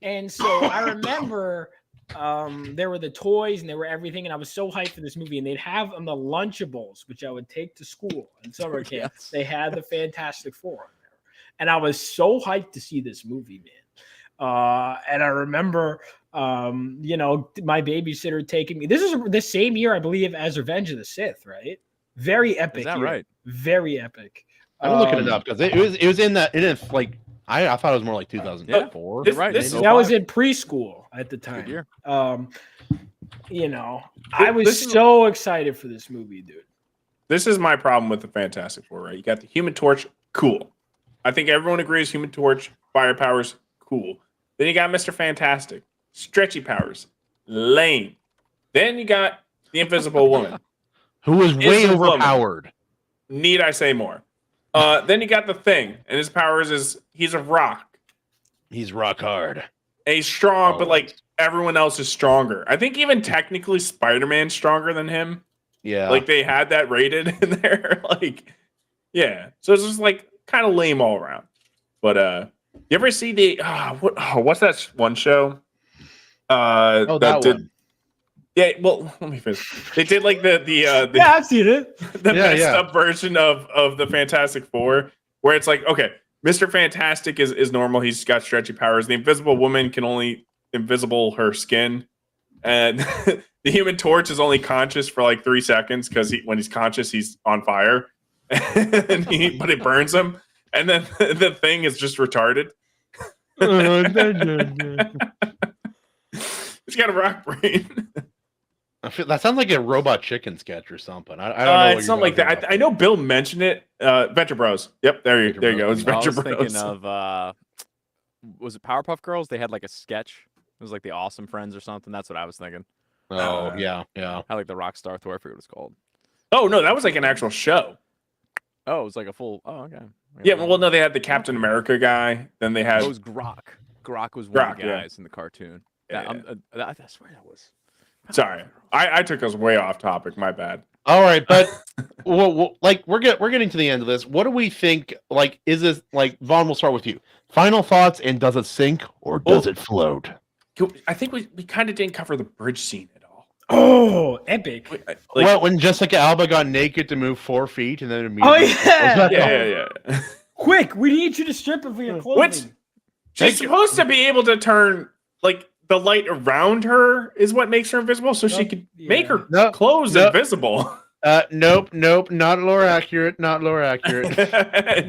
And so I remember there were the toys and there were everything, and I was so hyped for this movie. And they'd have on the Lunchables, which I would take to school in summer camp. Yes. They had the Fantastic Four on there, and I was so hyped to see this movie, man. And I remember. My babysitter taking me. This is the same year, I believe, as Revenge of the Sith, right? Very epic. Is that right? Very epic. I'm looking it up because it was in that. I thought it was more like 2004. Yeah, right. That was in preschool at the time. Good year. I was so excited for this movie, dude. This is my problem with the Fantastic Four, right? You got the Human Torch, cool. I think everyone agrees Human Torch, fire powers, cool. Then you got Mr. Fantastic. Stretchy powers, lame. Then you got the Invisible Woman, who was way overpowered. Need I say more? Then you got the Thing, and his powers is he's a rock. He's rock hard. And he's strong, but like everyone else is stronger. I think even technically Spider-Man's stronger than him. Yeah, like they had that rated in there. Yeah. So it's just like kind of lame all around. But you ever see what's that one show? that one. Yeah, well, let me finish. They did like the Yeah, I've seen it. the messed up version of the Fantastic Four, where it's like, okay, Mr. Fantastic is normal. He's got stretchy powers. The Invisible Woman can only invisible her skin, and the Human Torch is only conscious for like 3 seconds because when he's conscious, he's on fire, but it burns him. And then the Thing is just retarded. He's got a rock brain. That sounds like a Robot Chicken sketch or something. I don't know. It's something like that. I know Bill mentioned it. Venture Bros. Yep, there you go. It's Venture Bros. I was thinking of was it Powerpuff Girls? They had like a sketch. It was like the Awesome Friends or something. That's what I was thinking. Oh yeah. I like the Rockstar Thor. I forget what it's called. Oh no, that was like an actual show. Oh, it was like a full. Oh, okay. Yeah, well, no, they had the Captain America guy. Then they had. It was Grok. Grok was one of the guys in the cartoon. I swear that was. Sorry, I took us way off topic. My bad. All right, but like we're getting to the end of this. What do we think? Like, is this like Vaughn? We'll start with you. Final thoughts, and does it sink or does it float? I think we kind of didn't cover the bridge scene at all. Oh, epic! Well, when Jessica Alba got naked to move 4 feet, and then immediately, yeah. Quick, we need you to strip it for your clothing. She's supposed to be able to turn like. The light around her is what makes her invisible, so she could make her clothes invisible. Nope, not lore accurate. Not lore accurate.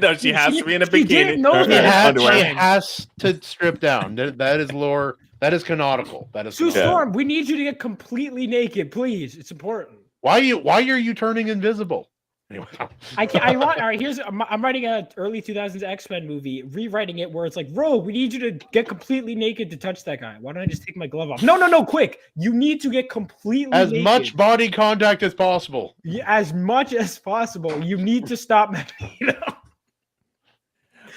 No, she has to be in a bikini. She has to strip down. That is lore. That is canonical. That is. Sue Storm, we need you to get completely naked, please. It's important. Why are you turning invisible? Anyway. All right, I'm writing a early 2000s X-Men movie, rewriting it where it's like, Rogue, we need you to get completely naked to touch that guy. Why don't I just take my glove off? No, quick. You need to get completely naked. Much body contact as possible. Yeah, as much as possible. You need to stop Magneto.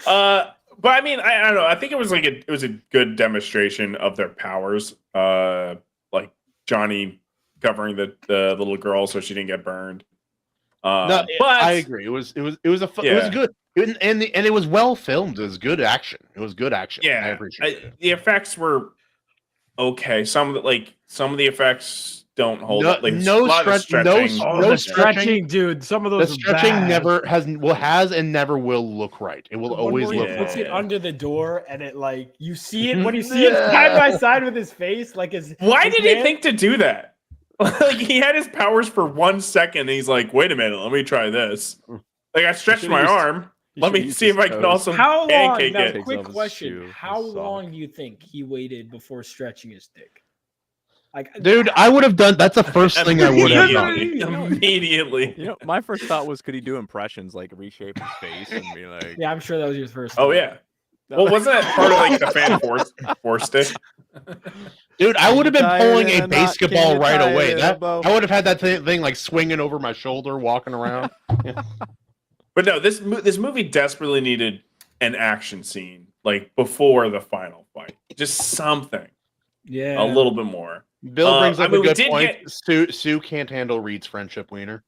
But I mean, I don't know. I think it was a good demonstration of their powers. Like Johnny covering the little girl so she didn't get burned. But I agree. It was good, and it was well filmed. It was good action. Yeah, I appreciate it. The effects were okay. Some of the effects don't hold up. Like no stretching, dude. Some of those stretching never has and never will look right. It will always look. Puts it under the door, and it like you see it when you see it side by side with his face. Like why did he think to do that? Like he had his powers for 1 second, and he's like, "Wait a minute, let me try this." Like I stretched my arm. Let me see if I can also pancake it. Now, quick question: how long do you think he waited before stretching his dick? Like, dude, I would have done. That's the first thing I would have done immediately. You know, my first thought was, could he do impressions like reshape his face and be like? Yeah, I'm sure that was your first. Oh yeah. Well, wasn't that part of like the fan force stick? Dude, I would have been pulling a basketball right away. I would have had that thing like swinging over my shoulder, walking around. Yeah. But no, this movie desperately needed an action scene like before the final fight. Just something. Yeah. A little bit more. Bill brings up a good point. Sue can't handle Reed's friendship wiener.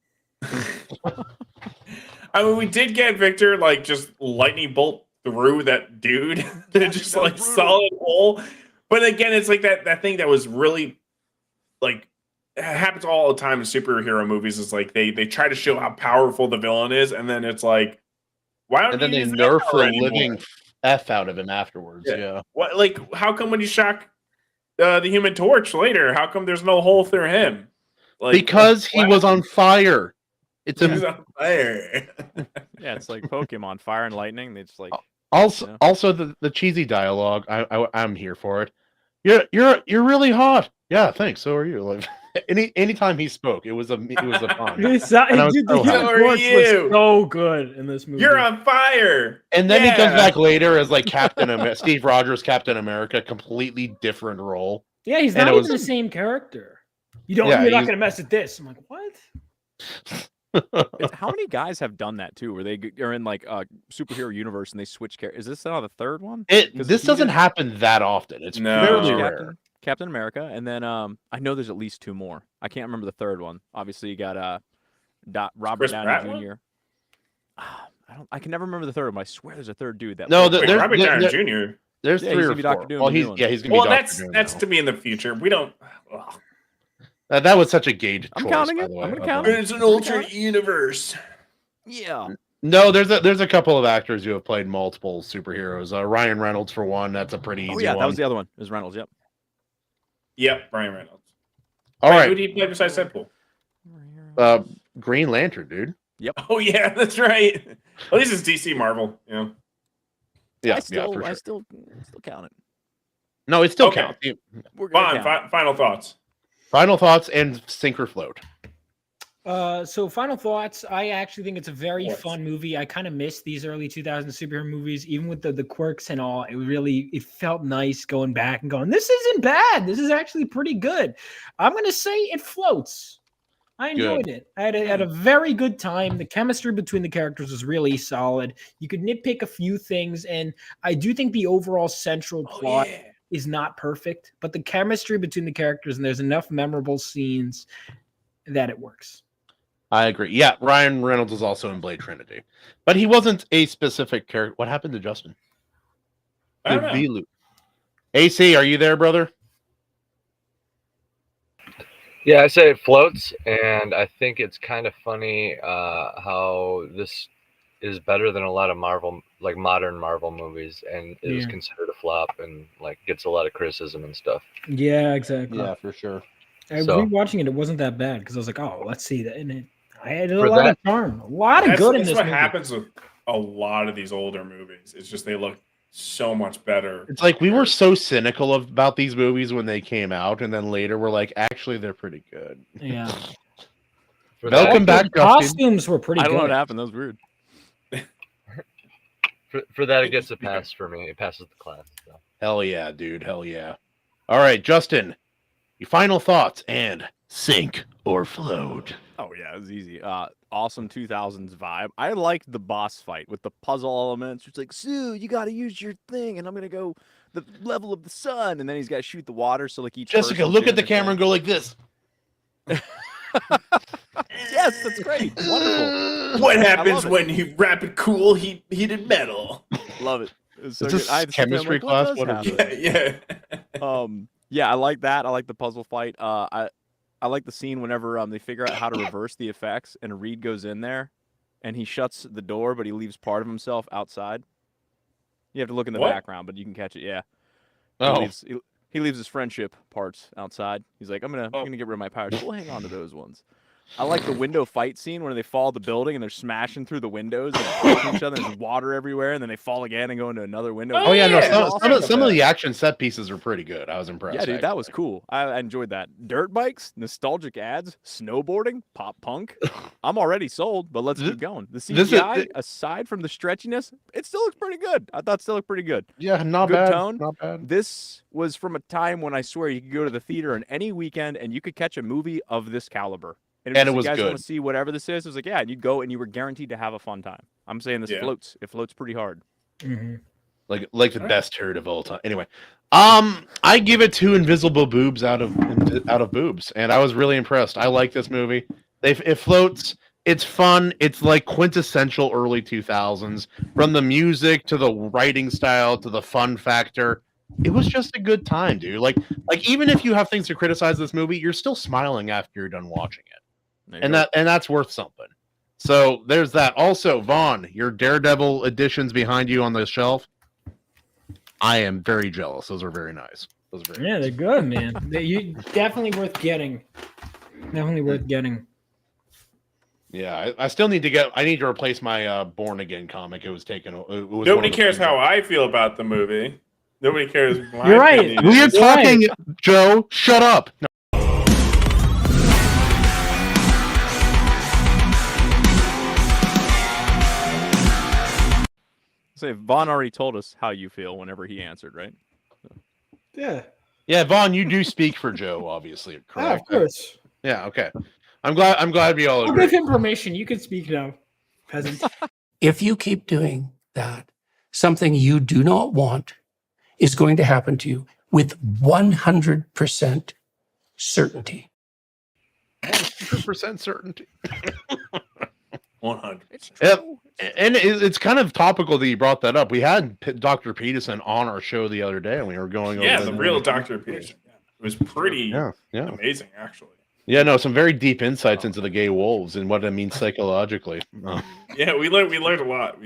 I mean, we did get Victor like just lightning bolt through that dude. Just like solid hole. But again, it's like that thing that was really like happens all the time in superhero movies. Is like they try to show how powerful the villain is, and then it's like, why don't? And then they nerf the living f out of him afterwards. Yeah. What? Like, how come when you shock the Human Torch later, how come there's no hole through him? Like, because he was on fire. He was on fire. Yeah, it's like Pokemon, fire and lightning. They just like also the cheesy dialogue. I'm here for it. You're really hot. Yeah, thanks. So are you. Like anytime he spoke, it was a fun. So good in this movie. You're on fire. And then he comes back later as like Steve Rogers, Captain America, completely different role. Yeah, he's not even the same character. You're not gonna mess with this. I'm like, what? How many guys have done that too, where they are in like a superhero universe and they switch characters? Is this now the third one? This doesn't happen that often. It's fairly rare. Captain America, and then I know there's at least 2 more. I can't remember the third one. Obviously, you got Robert Downey Jr. I can never remember the third one. I swear there's a third dude. Robert Downey Jr. There's 3 or 4. Well, he's gonna be. That's to be in the future. We don't. That was such a gauge I'm choice, counting by it. the way. I'm gonna count it. It's an alternate universe. Yeah. No, there's a couple of actors who have played multiple superheroes. Ryan Reynolds, for one, that's a pretty easy Oh yeah, one. that was the other one. It was Reynolds. Yep. Yep, Ryan Reynolds. All right. Who did he play besides Deadpool? Green Lantern, dude. Yep. Oh yeah, that's right. At least it's DC Marvel. Yeah. Yeah, I still, for sure. I still count it. No, it still Okay. counts. We're gonna count. Final thoughts. Final thoughts and sink or float. So final thoughts. I actually think it's a very Yes. fun movie. I kind of miss these early 2000s superhero movies, even with the quirks and all. It felt nice going back and going, this isn't bad. This is actually pretty good. I'm gonna say it floats. I enjoyed it. I had a very good time. The chemistry between the characters was really solid. You could nitpick a few things, and I do think the overall central plot is not perfect, but the chemistry between the characters, and there's enough memorable scenes that it works. I agree. Yeah, Ryan Reynolds was also in Blade Trinity, but he wasn't a specific character. What happened to Justin? I don't know. AC, are you there, brother? Yeah, I say it floats, and I think it's kind of funny how this is better than a lot of Marvel, like modern Marvel movies, and is considered a flop and like gets a lot of criticism and stuff. Yeah, exactly. Yeah, for sure. Rewatching it wasn't that bad because I was like, oh, let's see that. And I had a lot of charm, a lot of good in this That's what movie. happens with a lot of these older movies. It's just they look so much better. It's like we were so cynical about these movies when they came out, and then later we're like, actually, they're pretty good. Yeah. Welcome back, Justin. Costumes were pretty good. I don't know what happened. That was weird. For that, it gets a pass for me. It passes the class. So. Hell yeah, dude. Hell yeah. All right, Justin, your final thoughts and sink or float. Oh yeah, it was easy. Awesome 2000s vibe. I liked the boss fight with the puzzle elements. It's like, Sue, you got to use your thing, and I'm gonna go the level of the sun, and then he's got to shoot the water. So like each Jessica, look at the camera and go like this. Yes, that's great. Wonderful. What happens when you rapid cool heated metal? Love it. It's so Is good. this I had to sit there, I'm chemistry like, class? What does What is happen? Yeah, I like that. I like the puzzle fight. I like the scene whenever they figure out how to reverse the effects, and Reed goes in there, and he shuts the door, but he leaves part of himself outside. You have to look in the background, but you can catch it. Yeah. Oh. He leaves his friendship parts outside. He's like, I'm gonna get rid of my powers. We'll hang on to those ones. I like the window fight scene where they fall the building and they're smashing through the windows and breaking each other. There's water everywhere, and then they fall again and go into another window. Oh yeah, no. Some of the action set pieces are pretty good. I was impressed. Yeah, dude, that was cool. I enjoyed that. Dirt bikes, nostalgic ads, snowboarding, pop punk. I'm already sold, but let's keep going. The CGI, aside from the stretchiness, it still looks pretty good. I thought it still looked pretty good. Yeah, not good bad. Tone. Not bad. This was from a time when I swear you could go to the theater on any weekend and you could catch a movie of this caliber. And it was you guys good. Want to see whatever this is? It was like, yeah, and you'd go and you were guaranteed to have a fun time. I'm saying this floats. It floats pretty hard. Mm-hmm. Like the best turd of all time. Anyway, I give it 2 invisible boobs out of boobs, and I was really impressed. I like this movie. It floats. It's fun. It's like quintessential early 2000s, from the music to the writing style to the fun factor. It was just a good time, dude. Like even if you have things to criticize this movie, you're still smiling after you're done watching it. And that's worth something. So there's that. Also, Vaughn, your Daredevil editions behind you on the shelf. I am very jealous. Those are very nice. They're good, man. You definitely worth getting. Definitely worth getting. Yeah, I still need to get. I need to replace my Born Again comic. It was taken. Nobody cares how I feel about the movie. Nobody cares. You're right. We are talking, Joe. Shut up. No. Say Vaughn already told us how you feel whenever he answered, right? Yeah. Yeah, Vaughn, you do speak for Joe, obviously, correct? Oh, of course. Yeah. Okay. I'm glad we all agree. I'll give him permission. You can speak now, peasant. If you keep doing that, something you do not want is going to happen to you with 100% certainty. 100% certainty. 100. Yep. And it's kind of topical that you brought that up. We had Dr. Peterson on our show the other day, and we were going over. Yeah, the real Dr. Peterson. It was pretty amazing, actually. Yeah, no, some very deep insights into the gay wolves and what it means psychologically. Yeah, we learned a lot.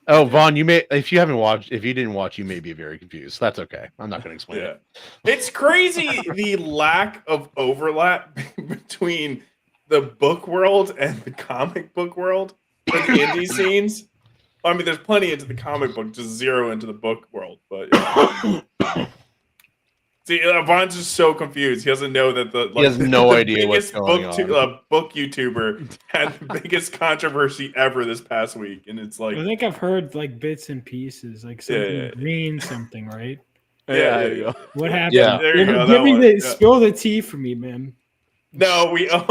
Vaughn, if you didn't watch, you may be very confused. That's okay. I'm not going to explain it. It's crazy the lack of overlap between the book world and the comic book world for the indie scenes. I mean, there's plenty into the comic book, just zero into the book world. But see, Vaughn's just so confused. He doesn't know that he has no idea what's going on. Book YouTuber had the biggest controversy ever this past week, and it's like I think I've heard like bits and pieces, like something green, something, right? Yeah. What happened? Yeah. There you go. Give me spill the tea for me, man. No, we don't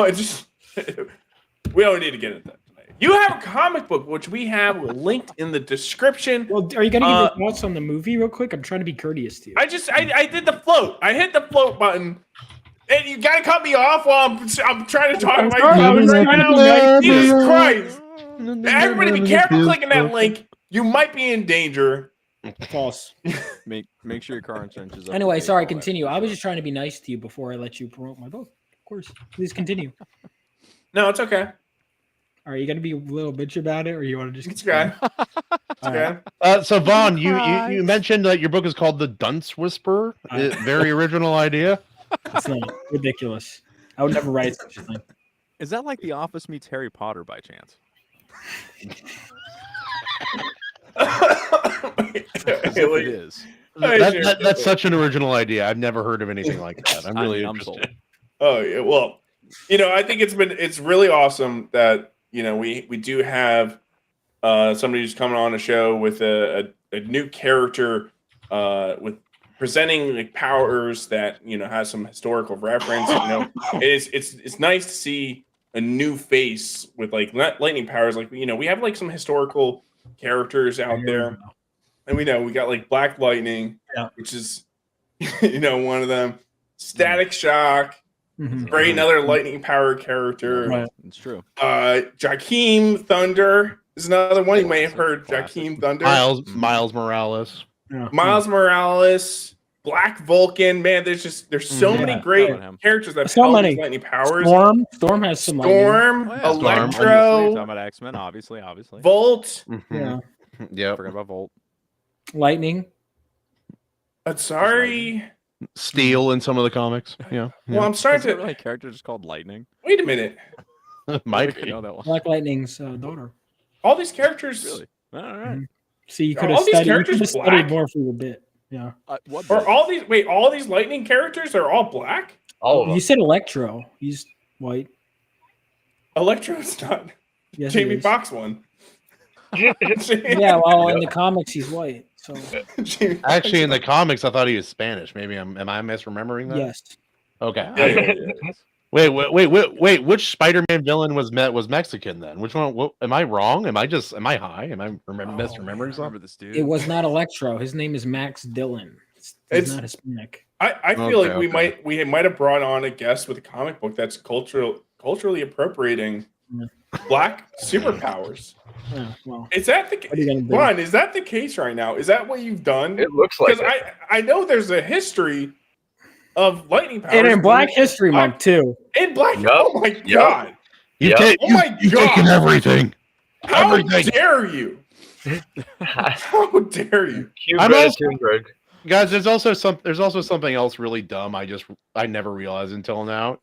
need to get into that. You have a comic book, which we have linked in the description. Well, are you going to give your thoughts on the movie real quick? I'm trying to be courteous to you. I did the float. I hit the float button. And you got to cut me off while I'm trying to talk about your Jesus Christ. Everybody be careful clicking that link. You might be in danger. False. Make sure your car insurance is up. Anyway, sorry, continue. I was just trying to be nice to you before I let you promote my book. Of course. Please continue. No, it's okay. Are you going to be a little bitch about it, or you want to just... It's okay. So, Vaughn, you mentioned that your book is called The Dunce Whisperer. Very original idea. It's not ridiculous. I would never write such a thing. Is that like The Office meets Harry Potter by chance? It is. That's such an original idea. I've never heard of anything like that. I'm really interested. Oh, yeah. Well, I think it's really awesome that we do have somebody who's coming on a show with a new character with presenting like powers that has some historical reference. It's nice to see a new face with like lightning powers. Like we have like some historical characters out there, and we got like Black Lightning, which is one of them. Static Shock. Mm-hmm. Great, another lightning power character. Right. It's true. Jakeem Thunder is another one. You may have heard Jakeem Thunder. Miles Morales. Yeah. Miles Morales. Black Vulcan. Man, there's so many great characters that have lightning powers. Storm has some Storm. Electro. Talking about X-Men, obviously. Volt. Yeah. Yeah. Forgot about Volt. Lightning. Sorry. Steel in some of the comics. Yeah. Well, I'm starting to. Really a character just called Lightning. Wait a minute. Might be. Know that one. Black Lightning's daughter. All these characters. Really? All right. Mm-hmm. See, you could have studied more for your bit. Yeah. What? Are all these lightning characters are all black? All of them. You said Electro. He's white. Electro's not. Yes, Jamie Foxx one. Yeah, well, in the comics, he's white. So actually, in the comics, I thought he was Spanish. Maybe am I misremembering that? yes. Okay. Wait. Which Spider-Man villain was Mexican then? Which one? Am I wrong? Am I high? Am I misremembering something? This dude. It was not Electro. His name is Max Dillon. He's not Hispanic. I feel like we might have brought on a guest with a comic book that's culturally appropriating black superpowers. Yeah, well, is that the case right now? Is that what you've done? It looks like because I know there's a history of lightning powers. And in Black History Month too. In Black, oh my god! You've taken everything. How dare you? How dare you? Guys, there's also something else really dumb. I never realized until now.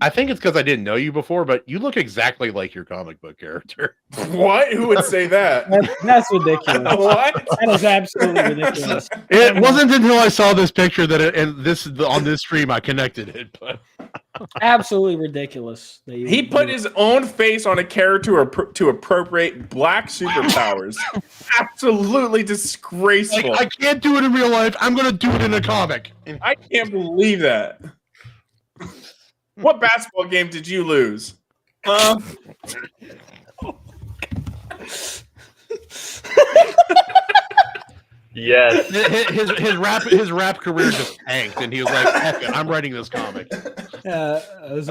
I think it's because I didn't know you before, but you look exactly like your comic book character. What? Who would say that? That's ridiculous. What? That is absolutely ridiculous. It wasn't until I saw this picture on this stream I connected it. But absolutely ridiculous. He put his own face on a character to appropriate black superpowers. Absolutely disgraceful. I can't do it in real life. I'm going to do it in a comic. I can't believe that. What basketball game did you lose? Yes. His rap career just tanked, and he was like, "Heck it, I'm writing this comic." If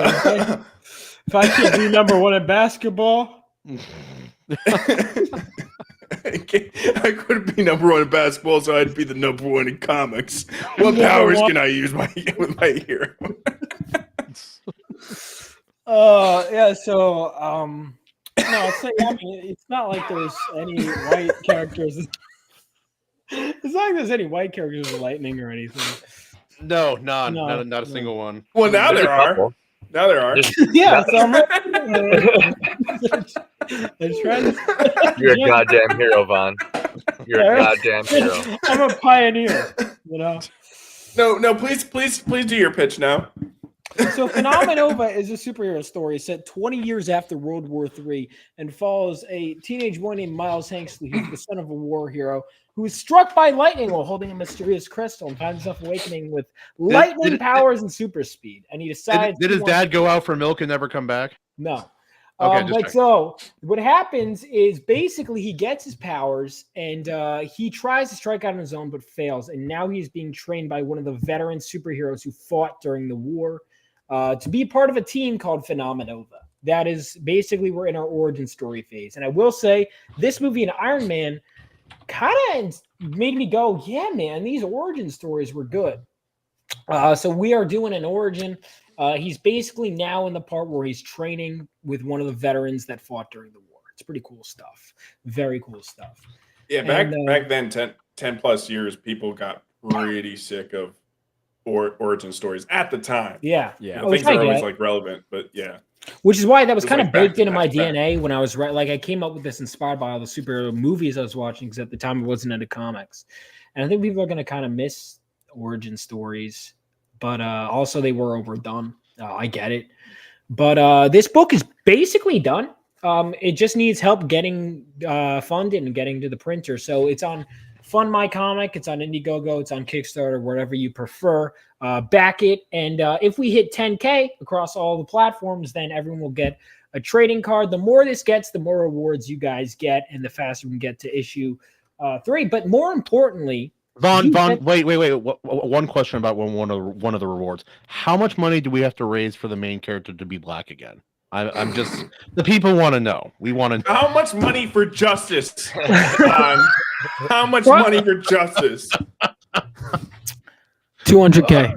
I could be number one in basketball, I couldn't be number one in basketball, so I'd be the number one in comics. What powers can I use with my hero? rewards. Yeah. So, no, it's not like there's any white characters. It's not like there's any white characters with lightning or anything. No, not a single one. Well, now There's there a are. couple. Now there are. Yeah, so I'm trying You're a goddamn hero, Vaughn. You're a goddamn hero. I'm a pioneer, you know. No, please do your pitch now. So Phenomenova is a superhero story set 20 years after World War III and follows a teenage boy named Miles Hanksley, who's the son of a war hero, who is struck by lightning while holding a mysterious crystal and finds himself awakening with lightning powers and super speed. And he decides. Did his dad go out for milk and never come back? No. Okay, So what happens is basically he gets his powers and he tries to strike out on his own but fails. And now he's being trained by one of the veteran superheroes who fought during the war to be part of a team called Phenomenova. That is basically we're in our origin story phase. And I will say this movie and Iron Man kind of made me go, yeah, man, these origin stories were good. So we are doing an origin. He's basically now in the part where he's training with one of the veterans that fought during the war. It's pretty cool stuff. Very cool stuff. Yeah, back then, 10 plus years, people got pretty sick of origin stories at the time. Yeah. Things are always like relevant, but yeah. Which is why that was kind of like baked into my DNA when I was I came up with this inspired by all the superhero movies I was watching because at the time I wasn't into comics. And I think people are going to kind of miss origin stories, but also they were overdone. I get it. But this book is basically done. It just needs help getting funded and getting to the printer. So it's on Fund My Comic. It's on Indiegogo. It's on Kickstarter, wherever you prefer. Back it. And if we hit 10K across all the platforms, then everyone will get a trading card. The more this gets, the more rewards you guys get, and the faster we can get to issue 3. But more importantly, Vaughn, wait. One question about one of the rewards. How much money do we have to raise for the main character to be black again? I'm just the people want to know. We want to know. How much money for justice? How much money for justice? 200K.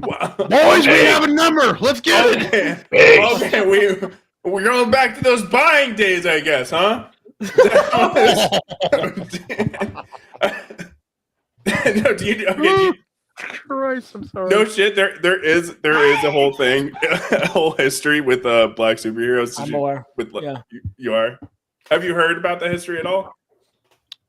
Wow. Boys, we have a number. Let's get it. Okay, we're going back to those buying days, I guess, huh? No, do you Christ, I'm sorry. no shit. There is a whole thing, a whole history with black superheroes. I'm aware. Yeah, you are. Have you heard about the history at all?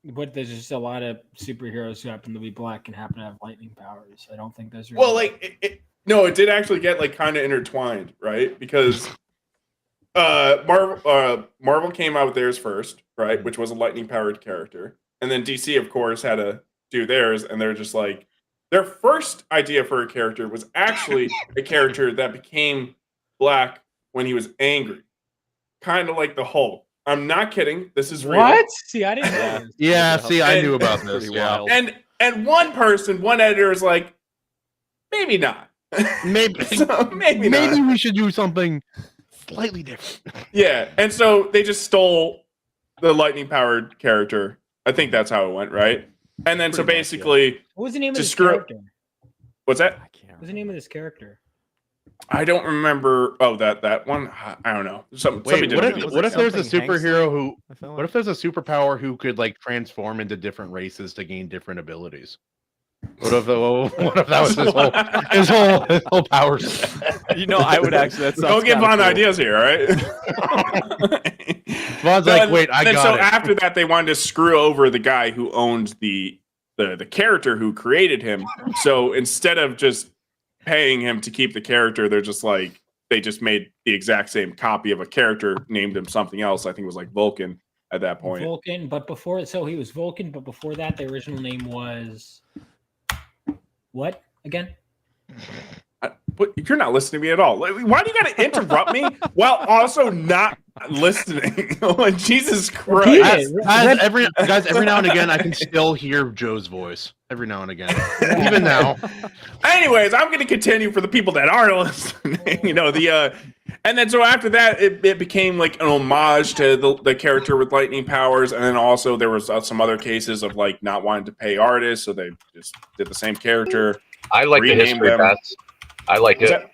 But there's just a lot of superheroes who happen to be black and happen to have lightning powers. I don't think those are. Well, like it did actually get like kind of intertwined, right? Because Marvel came out with theirs first, right, which was a lightning powered character, and then DC, of course, had to do theirs, and they're just like their first idea for a character was actually a character that became black when he was angry, kind of like the Hulk. I'm not kidding. This is real. What? See, I didn't know. Yeah, see, I knew about this. Yeah. And one editor is like, maybe not. Maybe maybe we should do something slightly different. Yeah, and so they just stole the lightning powered character. I think that's how it went, right? And then so basically, What was the name of to this screw- character? what's that? I can't. What was the name of this character? I don't remember. Oh, that one. I don't know. Wait, what if there's a something superhero who? I feel What if there's a superpower who could like transform into different races to gain different abilities? What if that was his whole power set? You know, I would actually. Don't give Vaughn ideas here, all right? Vaughn's like, wait, I got so it. after that, they wanted to screw over the guy who owned the character who created him. So instead of just paying him to keep the character, they're just like they just made the exact same copy of a character, named him something else. I think it was like Vulcan at that point. Vulcan, but before he was Vulcan, but before that, the original name was what again? But you're not listening to me at all. Why do you got to interrupt me while also not listening? Like, Jesus Christ! Guys, every now and again, I can still hear Joe's voice. Every now and again, even now. Anyways, I'm going to continue for the people that are listening. You know and then so after that, it became like an homage to the character with lightning powers, and then also there was some other cases of like not wanting to pay artists, so they just did the same character. I like the history best. I like it.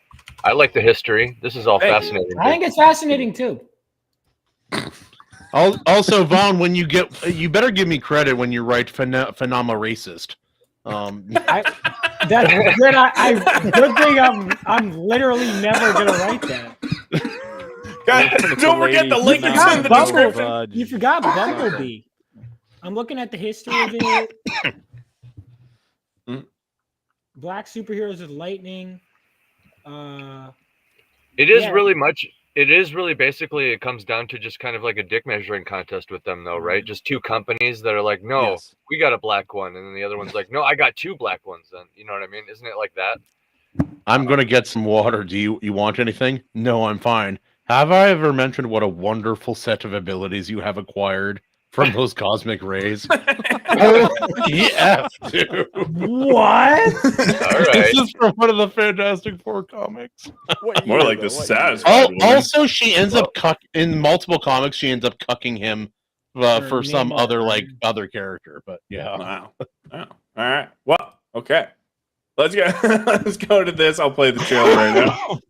I like the history. This is all fascinating. I think it's fascinating too. Also, Vaughn, when you better give me credit when you write phenom racist. That's good. Good thing I'm literally never gonna write that. God, don't forget the link is in the description. You forgot Bumblebee. I'm looking at the history of it. Black superheroes with lightning. It is really much. It is really basically. It comes down to just kind of like a dick measuring contest with them, though, right? Just two companies that are like, no, we got a black one, and then the other one's like, no, I got two black ones. Then you know what I mean? Isn't it like that? I'm gonna get some water. Do you want anything? No, I'm fine. Have I ever mentioned what a wonderful set of abilities you have acquired from those cosmic rays? Oh, yeah, dude. What? All right. This is from one of the Fantastic Four comics. More like the satisfied woman. Also, she ends up in multiple comics. She ends up cucking him for some other character. But yeah. Wow. Oh. All right. Well, okay. Let's go to this. I'll play the trailer right now.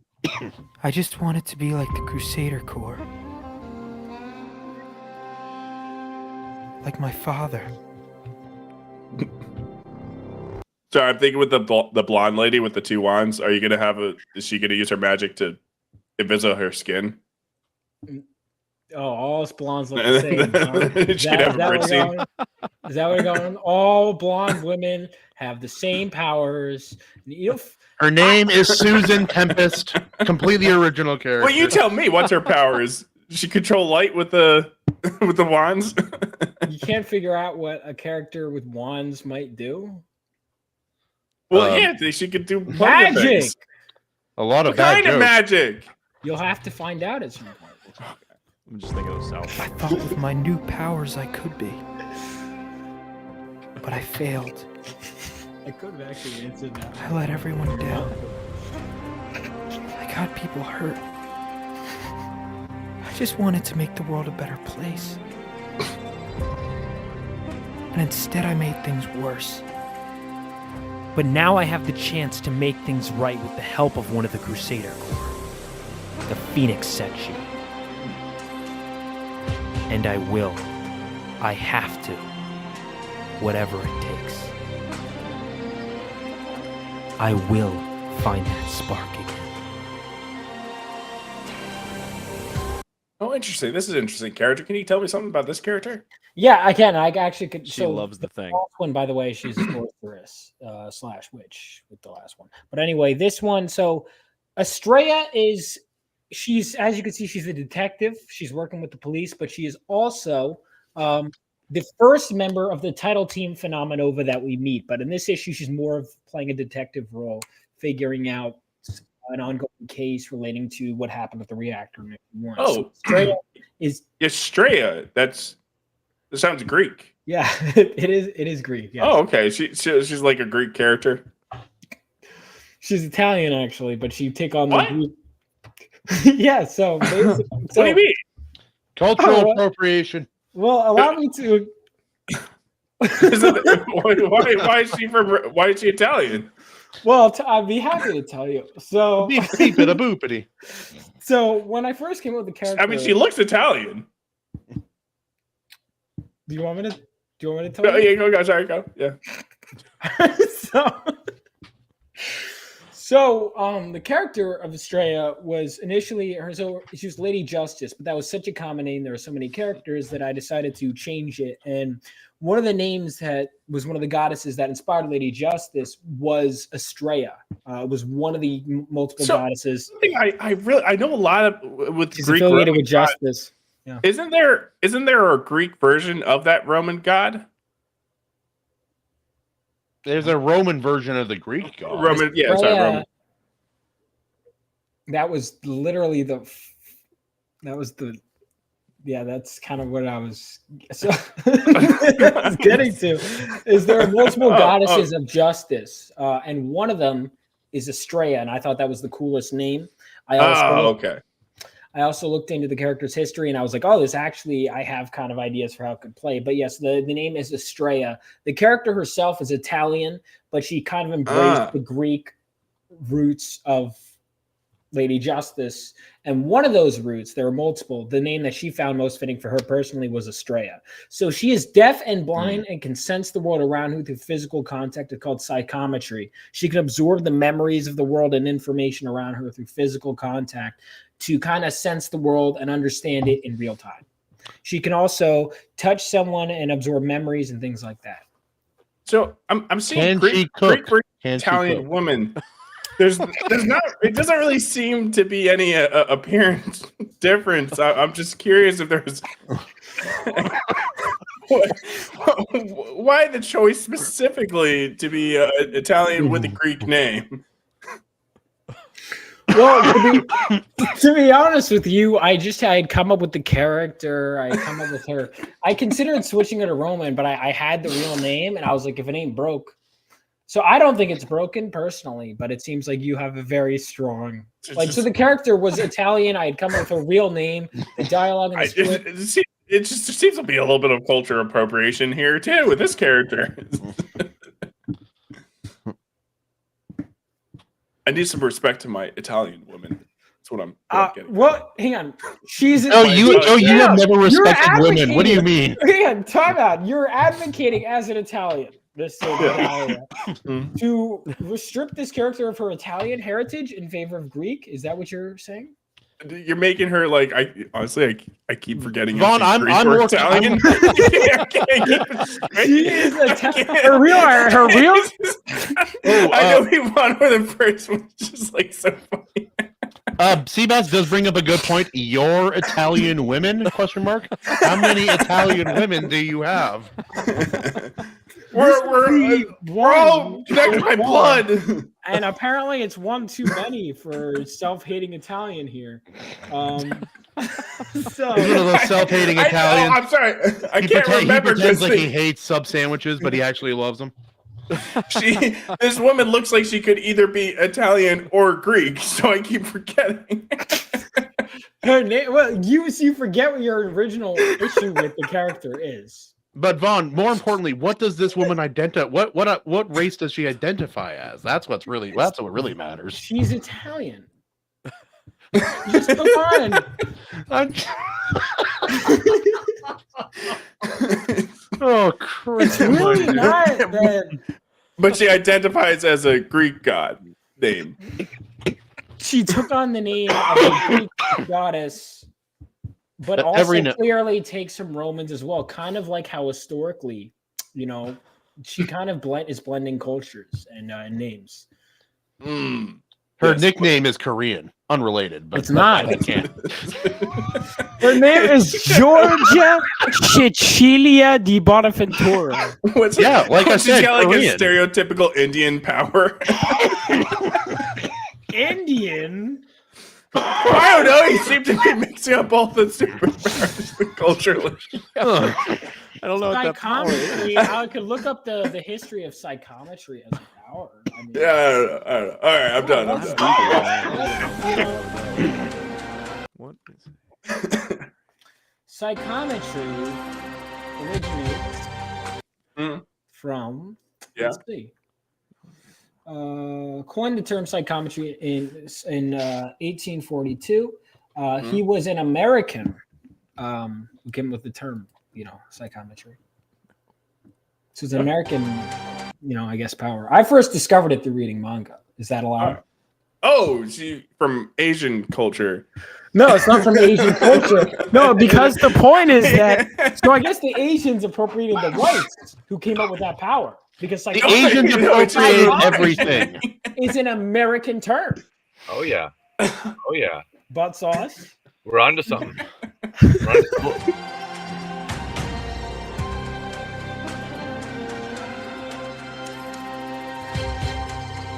I just want it to be like the Crusader Corps. Like my father. Sorry, I'm thinking with the blonde lady with the two wands. Are you gonna have is she gonna use her magic to invisible her skin? Oh, all blondes look the same. Is that what we're going? All blonde women have the same powers. Her name is Susan Tempest, completely original character. Well, you tell me. What's her powers? Does she control light with the wands? You can't figure out what a character with wands might do. Well, yeah, she could do magic. A lot of what kind of magic? You'll have to find out at some point. I'm just thinking of South. I thought with my new powers I could be. But I failed. I could have actually answered that. I let everyone down. I got people hurt. I just wanted to make the world a better place. And instead I made things worse. But now I have the chance to make things right with the help of one of the Crusader Corps. The Phoenix section. And I will. I have to. Whatever it takes. I will find that spark again. Oh, interesting. This is an interesting character. Can you tell me something about this character? Yeah, I can. I actually could. She loves the thing. Last one, by the way, she's a sorceress / witch with the last one. But anyway, this one. So Estrella she's, as you can see, she's a detective. She's working with the police, but she is also the first member of the title team Phenomenova that we meet. But in this issue, she's more of playing a detective role, figuring out an ongoing case relating to what happened with the reactor. Oh, so Estrella is Estrella. That sounds Greek. Yeah, it is Greek. Yes. Oh, okay. She's like a Greek character. She's Italian actually, but she take on the Greek. Yeah, so basically, what do you mean? Cultural appropriation. Well, allow me to. Why is she Italian? Well, I'd be happy to tell you. So, so when I first came up with the character, I mean, she looks Italian. Do you want me to tell you? Yeah, go. Sorry, go. Yeah. So, the character of Estrella was initially she was Lady Justice, but that was such a common name. There were so many characters that I decided to change it. And one of the names that was one of the goddesses that inspired Lady Justice was Estrella. It was one of the multiple goddesses. I know a lot of with She's Greek affiliated Roman with justice. Yeah. Isn't there a Greek version of that Roman god? There's a Roman version of the Greek god. Roman. That was literally that's kind of what I was getting to. Is there are multiple goddesses of justice, and one of them is Estrella, and I thought that was the coolest name. I also looked into the character's history, and I was like, oh, I have kind of ideas for how it could play. But yes, the name is Estrella. The character herself is Italian, but she kind of embraced the Greek roots of Lady Justice, and one of those roots, there are multiple. The name that she found most fitting for her personally was Estrella. So she is deaf and blind and can sense the world around her through physical contact. It's called psychometry. She can absorb the memories of the world and information around her through physical contact to kind of sense the world and understand it in real time. She can also touch someone and absorb memories and things like that. So I'm seeing great Italian woman. There's not. It doesn't really seem to be any apparent difference. I'm just curious if there's why the choice specifically to be Italian with a Greek name. Well, to be honest with you, I had come up with the character. I come up with her. I considered switching her to Roman, but I had the real name, and I was like, if it ain't broke. So I don't think it's broken personally, but it seems like you have a very strong so the character was Italian. I had come up with a real name, the dialogue in the script. It just seems to be a little bit of culture appropriation here too with this character. I need some respect to my Italian woman. That's what I'm getting. Well, hang on. She's you have never respected women. What do you mean? Hang on, time out. You're advocating as an Italian. To strip this character of her Italian heritage in favor of Greek. Is that what you're saying? You're making her like I keep forgetting. Vuaghn, I'm more Italian. She is her real. I know we want her the first one. Just like so funny. Seabass does bring up a good point. Your Italian women? Question mark. How many Italian women do you have? We're all connected by blood. And apparently it's one too many for self-hating Italian here. So he's one of those self-hating Italians. I'm sorry. I can't remember. He pretends like he hates sub sandwiches, but he actually loves them. This woman looks like she could either be Italian or Greek, so I keep forgetting. Her name. Well, you forget what your original issue with the character is. But Vuaghn, more importantly, what does this woman identify? What race does she identify as? That's what really matters. She's Italian. Just come on. Oh, Christ! It's really not that. But she identifies as a Greek god name. She took on the name of a Greek goddess. But also clearly takes some Romans as well, kind of like how historically, she kind of is blending cultures and names. Her nickname is Korean, unrelated, but it's not. I can't. Her name is Georgia Cecilia di Bonaventura. Like I said, she's got like Korean. A stereotypical Indian power. Indian. I don't know. You seem to be mixing up all the superpowers culturally. I don't know what that power is. I could look up the history of psychometry as a power. I don't know. All right, I'm done. What is it? Psychometry originates from. Let's see. Coined the term psychometry in 1842. He was an American who came with the term, psychometry. So it's an American, I guess, power. I first discovered it through reading manga. Is that allowed? She from Asian culture. No, it's not from Asian culture. No, because the point is that. So I guess the Asians appropriated the whites who came up with that power. Because the Asians appropriated everything. It's an American term. Oh yeah. Battsauce. We're on to something.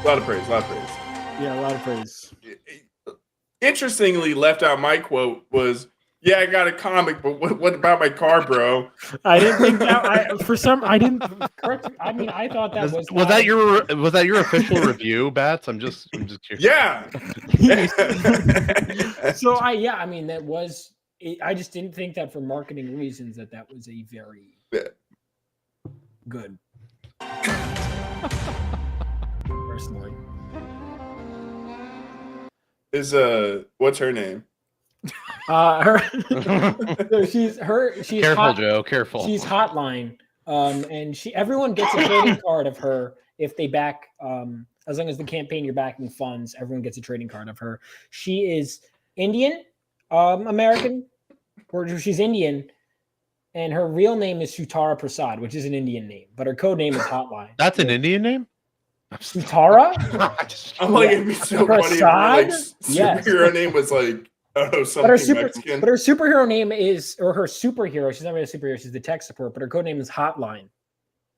A lot of praise. Yeah, a lot of praise. Interestingly, left out my quote was, "Yeah, I got a comic, but what about my car, bro?" I didn't think that. I didn't correct. I mean, I thought that was that your official review, Bats? I'm just curious. Yeah. So I mean, that was. I just didn't think that for marketing reasons that was a very good. Personally. is what's her name? She's careful, hot, Joe. Careful. She's Hotline. And everyone gets a trading card of her if they back. As long as the campaign you're backing funds, everyone gets a trading card of her. She is Indian, American, or she's Indian, and her real name is Sutara Prasad, which is an Indian name, but her code name is Hotline. That's an Indian name? Sutara? I'm like, it'd be so Prasad? funny if Yes. superhero name was like, something Mexican. But her superhero name is, or her superhero, she's not really a superhero, she's the tech support, but her code name is Hotline.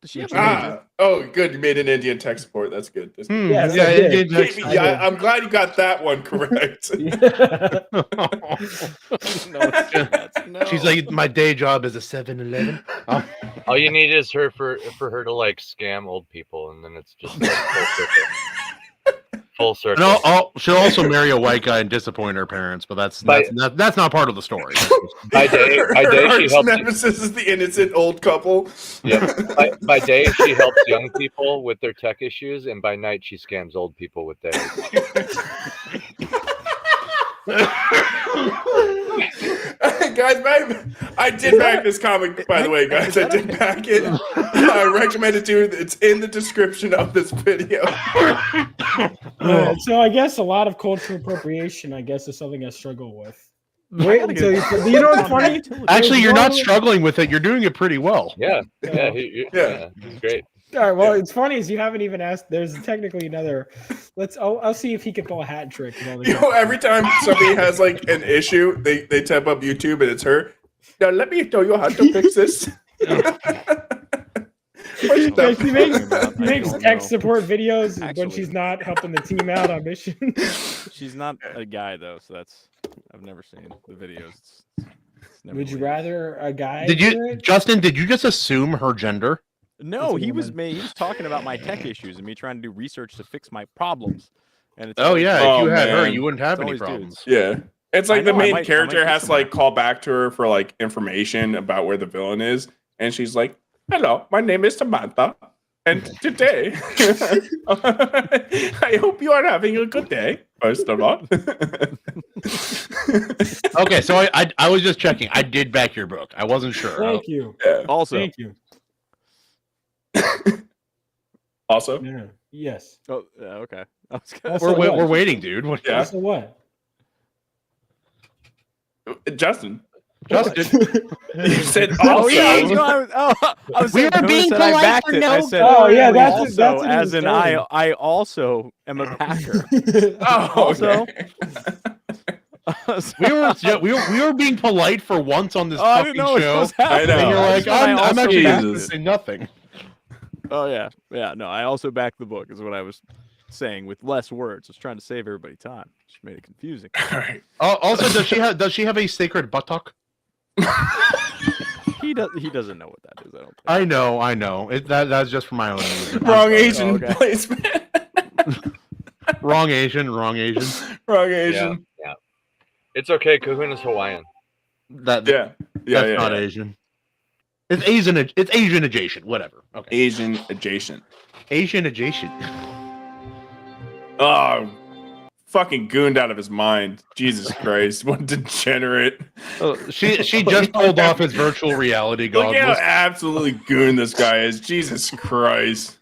Does she have oh, good. You made an Indian tech support. That's good. That's good. Yes, I'm glad you got that one correct. No. She's like, my day job is a 7-Eleven. All you need is for her to like scam old people, and then it's just like, full circle. And she'll also marry a white guy and disappoint her parents, but that's not part of the story. By day she helps. Nemesis is the innocent old couple. Yep. By day she helps young people with their tech issues, and by night she scams old people with theirs. Guys, I did back this comic, by the way, guys. I did back it. I recommend it to you. It's in the description of this video. So I guess a lot of cultural appropriation, I guess, is something I struggle with. Wait until you know what's funny? Actually, you're not struggling with it. You're doing it pretty well. Yeah, great. All right. Well, it's funny is you haven't even asked. There's technically another. I'll see if he can pull a hat trick. Every time somebody has like an issue, they tap up YouTube and it's her. Now let me tell you how to fix this. She makes tech support videos when she's not helping the team out on mission. She's not a guy though, so I've never seen the videos. Would you rather a guy? Justin? Did you just assume her gender? No, he was talking about my tech issues and me trying to do research to fix my problems. And if you had her, you wouldn't have any problems. Yeah. It's like the main character has to like call back to her for like information about where the villain is. And she's like, hello, my name is Samantha. And today, I hope you are having a good day, first of all. Okay, so I was just checking. I did back your book. I wasn't sure. Thank you. Yeah. Also. Thank you. Also? Yeah. Yes. Oh, okay. We're waiting, dude. Also what? Justin. You said also. I was we were being polite for no. I said, that's as in I also am a Packer. Also. we were being polite for once on this fucking show. I know. And you're like, I'm actually back to say nothing. Oh yeah. No, I also backed the book. Is what I was saying with less words. I was trying to save everybody time. She made it confusing. All right. Also, does she have a sacred buttock? He doesn't know what that is. I know. That's just for my own reason. Wrong Asian placement. Wrong Asian. Yeah. It's okay. Kahuna's Hawaiian. That's not Asian. It's Asian adjacent. Whatever. Okay. Asian adjacent. Oh, fucking gooned out of his mind. Jesus Christ, what degenerate. She just pulled off his virtual reality goggles. Look how absolutely goon this guy is. Jesus Christ.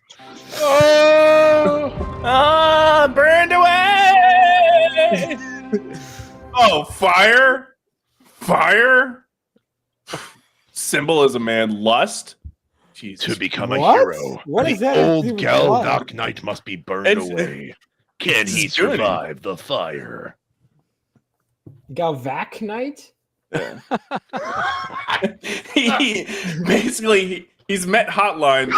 Burned away. Oh, fire. Symbolism, man. Lust. Jesus. To become a hero, what the is that? old Galvac Knight must be burned away. Can he good. survive the fire? Galvac Knight? Yeah. He's met Hotline,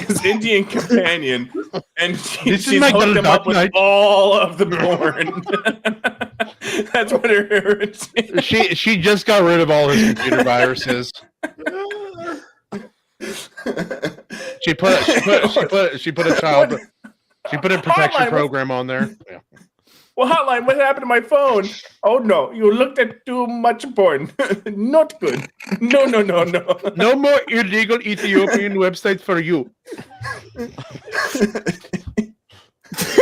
his Indian companion, and she's hooked him up with all of the porn. That's what her she just got rid of all his computer viruses. She put a protection program on there. Yeah. Well, Hotline, what happened to my phone? Oh no, you looked at too much porn. Not good. No. No more illegal Ethiopian websites for you.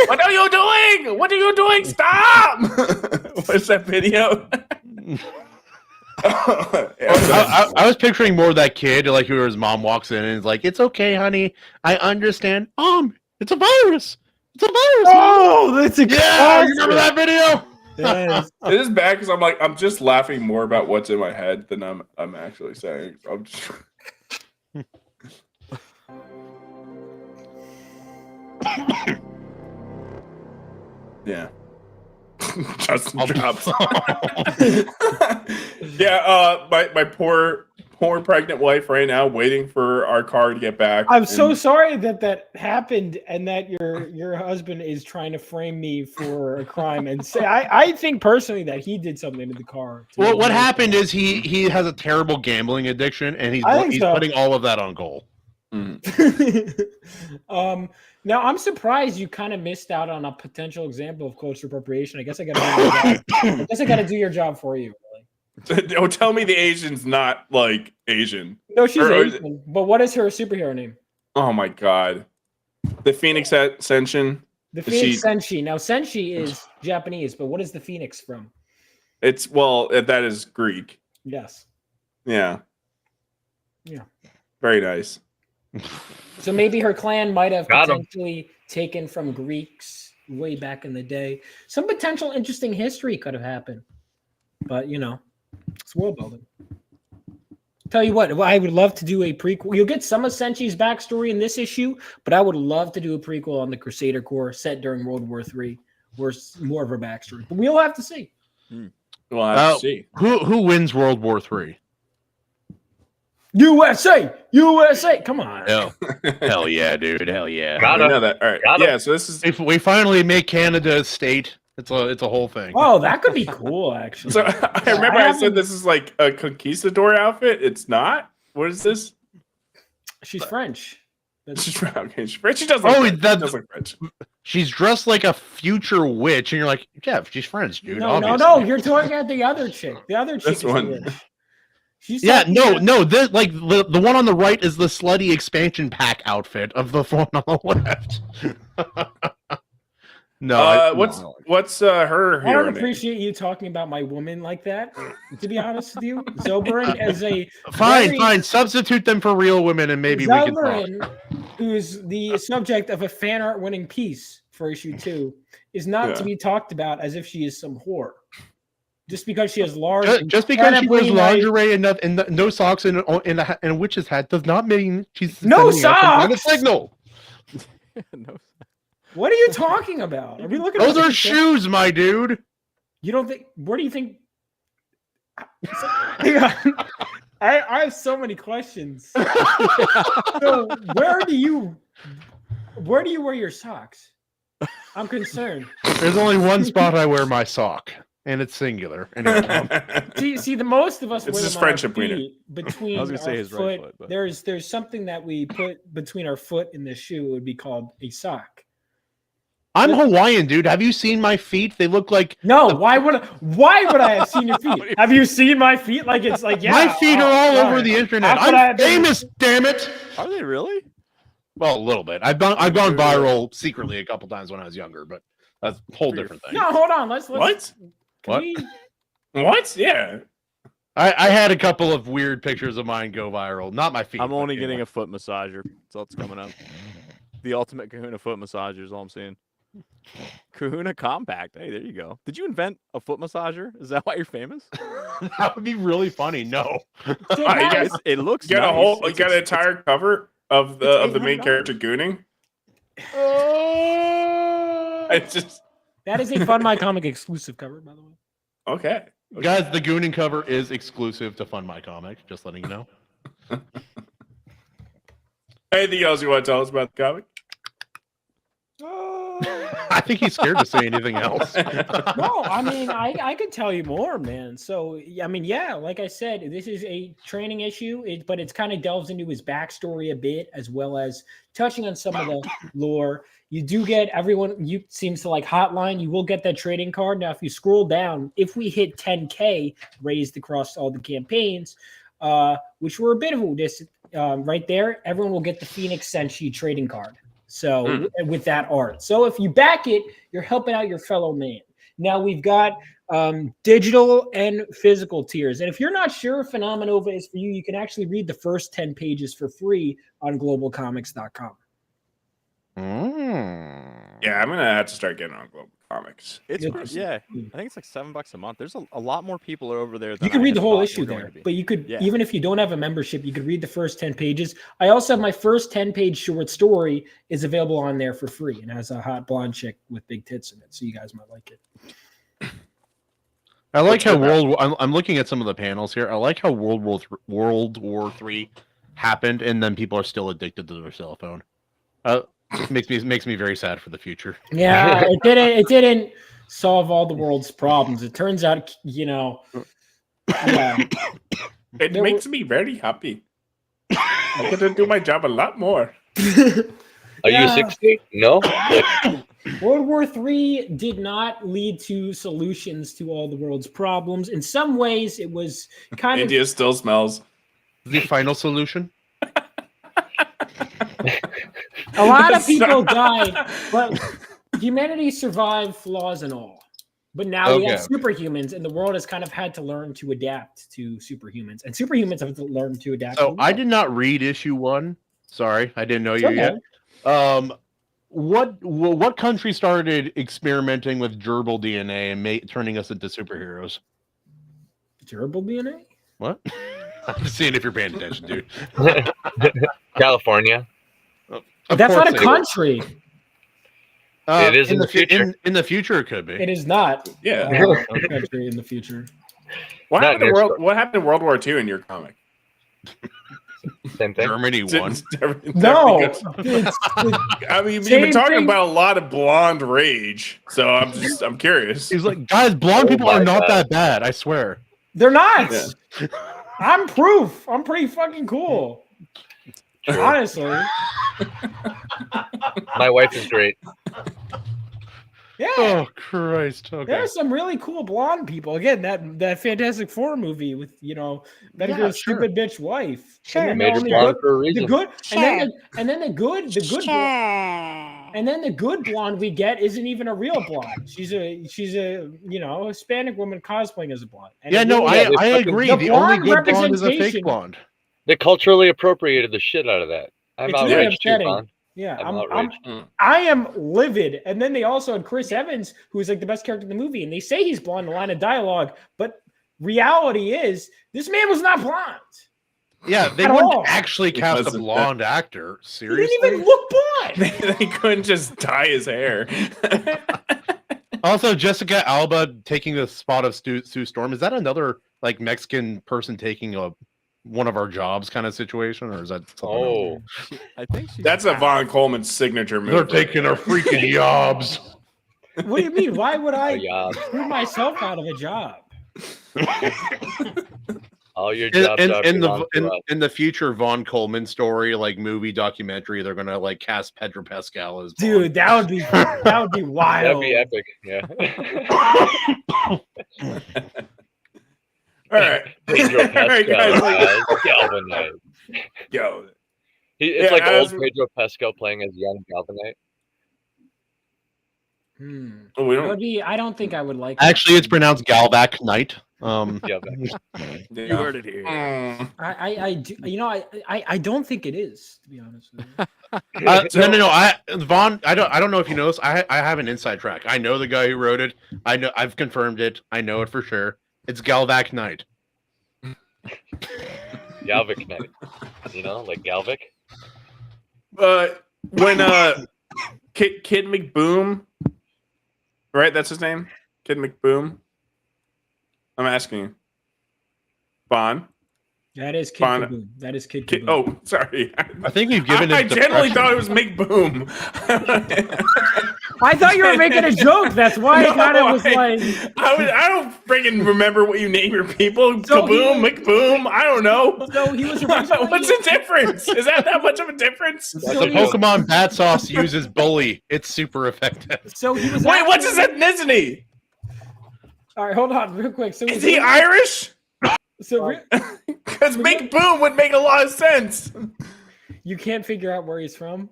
What are you doing? What are you doing? Stop! What's that video? I was picturing more of that kid, like who his mom walks in and is like, "It's okay, honey. I understand. It's a virus. It's a virus." Oh, that's a yeah. You remember that video? Yes. It is bad because I'm just laughing more about what's in my head than I'm actually saying. I'm just. Yeah. Justin drops. Yeah, my poor pregnant wife right now waiting for our car to get back. I'm so sorry that happened and that your husband is trying to frame me for a crime and say I think personally that he did something to the car. Well, what happened is he has a terrible gambling addiction and he's putting all of that on goal. Now I'm surprised you kind of missed out on a potential example of cultural appropriation. I guess I got to do your job for you. Really. Don't tell me the Asian's not like Asian. No, she's Asian. But what is her superhero name? Oh my god, the Phoenix Ascension. The Phoenix Senshi. Now Senshi is Japanese, but what is the Phoenix from? That is Greek. Yes. Yeah. Yeah. Very nice. So maybe her clan might have potentially taken from Greeks way back in the day. Some potential interesting history could have happened. But, it's world building. Tell you what, I would love to do a prequel. You'll get some of Senshi's backstory in this issue, but I would love to do a prequel on the Crusader Corps set during World War III, where it's more of her backstory. But we'll have to see. We'll have to see. Who wins World War III? USA! Come on. Hell yeah, dude. Hell yeah. I know that. All right. Yeah, so this is... If we finally make Canada a state, it's a whole thing. Oh, that could be cool, actually. So I remember I said this is like a conquistador outfit. It's not? What is this? She's French. She's French. She does look French. She's dressed like a future witch, and you're like, Jeff, she's French, dude. No. You're talking about the other chick. The other chick is one. Witch. This like the one on the right is the slutty expansion pack outfit of the one on the left. What's her? I don't appreciate you talking about my woman like that. To be honest with you, Zoberin as a fine. Substitute them for real women, and maybe Zoberin, we can talk. Who's the subject of a fan art winning piece for issue 2, is not to be talked about as if she is some whore. Just because she has large, just because she wears lingerie and no socks and a witch's hat does not mean she's no socks. A signal. No. What are you talking about? Are we looking? Those are shoes, my dude. You don't think? Where do you think? I have so many questions. So where do you wear your socks? I'm concerned. There's only one spot I wear my sock. And it's singular. See, the most of us it's wear just them friendship between I was gonna say his foot. right foot, but... There's something that we put between our foot and the shoe. It would be called a sock. I'm Hawaiian, dude. Have you seen my feet? They look like Why would I have seen your feet? Have you seen my feet? Like it's like my feet are all over the internet. I'm famous, damn it. Are they really? Well, a little bit. I've gone viral secretly a couple times when I was younger, but that's a whole different thing. No, hold on. Let's what? What? Yeah. I had a couple of weird pictures of mine go viral. Not my feet. I'm only getting a foot massager. That's all that's coming up. The ultimate Kahuna foot massager is all I'm seeing. Kahuna Compact. Hey, there you go. Did you invent a foot massager? Is that why you're famous? That would be really funny. No. It looks you got nice. a whole you got an entire cover of the main character gooning. It's just that is a Fun My Comic exclusive cover, by the way. Okay. Guys, the Gooning cover is exclusive to Fun My Comic. Just letting you know. Anything else you want to tell us about the comic? I think he's scared to say anything else. No, I mean, I could tell you more, man. So, I mean, yeah, like I said, this is a training issue, but it's kind of delves into his backstory a bit, as well as touching on some of the lore. You do get you seems to like Hotline. You will get that trading card. Now, if you scroll down, if we hit 10K raised across all the campaigns, which were a bit of a right there, everyone will get the Phoenix Senshi trading card. So with that art. So if you back it, you're helping out your fellow man. Now we've got digital and physical tiers. And if you're not sure if Phenomenova is for you, you can actually read the first 10 pages for free on globalcomics.com. Yeah, I'm gonna have to start getting on Global Comics. I think it's like $7 a month. There's a lot more people over there. Than you can I read the whole thought issue were going there, to be. but you could even if you don't have a membership, you could read the first 10 pages. I also have my first 10-page short story is available on there for free and has a hot blonde chick with big tits in it, so you guys might like it. I like how I'm looking at some of the panels here. I like how World War III happened, and then people are still addicted to their cell phone. Makes me very sad for the future. Yeah, it didn't solve all the world's problems. It turns out, yeah. It makes me very happy. I'm gonna do my job a lot more. Are you 60? No. World War III did not lead to solutions to all the world's problems. In some ways, it was kind of... India still smells. The final solution? A lot of people died, but humanity survived, flaws and all. But now we have superhumans, and the world has kind of had to learn to adapt to superhumans. And superhumans have to learn to adapt to the world. I did not read issue 1. Sorry, I didn't know you yet. What country started experimenting with gerbil DNA and turning us into superheroes? Gerbil DNA? What? I'm just seeing if you're paying attention, dude. California. That's not a country. It is in the future. In the future, it could be. It is not. Yeah, a country in the future. What happened to World War II in your comic? Same thing. Germany won. No. I mean, you've been talking about a lot of blonde rage, so I'm curious. He's like, guys, blonde people are not that bad. I swear. They're not. Yeah. I'm proof. I'm pretty fucking cool. Honestly. My wife is great. Yeah. Oh Christ. Okay. There's some really cool blonde people. Again, that Fantastic Four movie with better girl, stupid bitch wife. Sure. Made her blonde for a reason. The good, and then the good and then the good blonde we get isn't even a real blonde. She's a Hispanic woman cosplaying as a blonde. And I agree. The only good blonde is a fake blonde. They culturally appropriated the shit out of that. I'm outraged too, Vaughn. Yeah, I am livid. And then they also had Chris Evans, who's like the best character in the movie, and they say he's blonde in the line of dialogue, but reality is this man was not blonde. Yeah, they wouldn't actually cast a blonde actor. Seriously, he didn't even look blonde. They couldn't just dye his hair. Also, Jessica Alba taking the spot of Sue Storm. Is that another like Mexican person taking one of our jobs kind of situation, or is that something else? I think that's a Von Coleman signature move. They're taking our freaking jobs. What do you mean? Why would I screw myself out of a job? All your jobs in the future Von Coleman story, like movie documentary, they're gonna like cast Pedro Pascal as Bond. Dude, that would be wild. That'd be epic. Yeah. All right. Pedro Pascal Galvanite. Yo. It's like old Pedro Pascal playing as young Galvanite. I don't think I would like Actually, it's pronounced Galvac Knight. You heard it here. I don't think it is, to be honest with you. No. Vaughn, I don't know if you noticed. I have an inside track. I know the guy who wrote it. I've confirmed it. I know it for sure. It's Galvac Knight. Galvic Knight. Like Galvic. When Kid McBoom, right? That's his name? Kid McBoom. I'm asking you. Vaughn. That is Kid Kaboom. That is Kid Kaboom. Oh, sorry. I think we've given it. I generally thought it was McBoom. I thought you were making a joke. That's why I kind of was like. I don't freaking remember what you name your people. Kaboom, McBoom. I don't know. So he was originally. What's the difference? Is that much of a difference? The Pokemon Battsauce uses Bully. It's super effective. So he was. Wait, what's his ethnicity? All right, hold on, real quick. So is he Irish? So because McBoom would make a lot of sense. You can't figure out where he's from.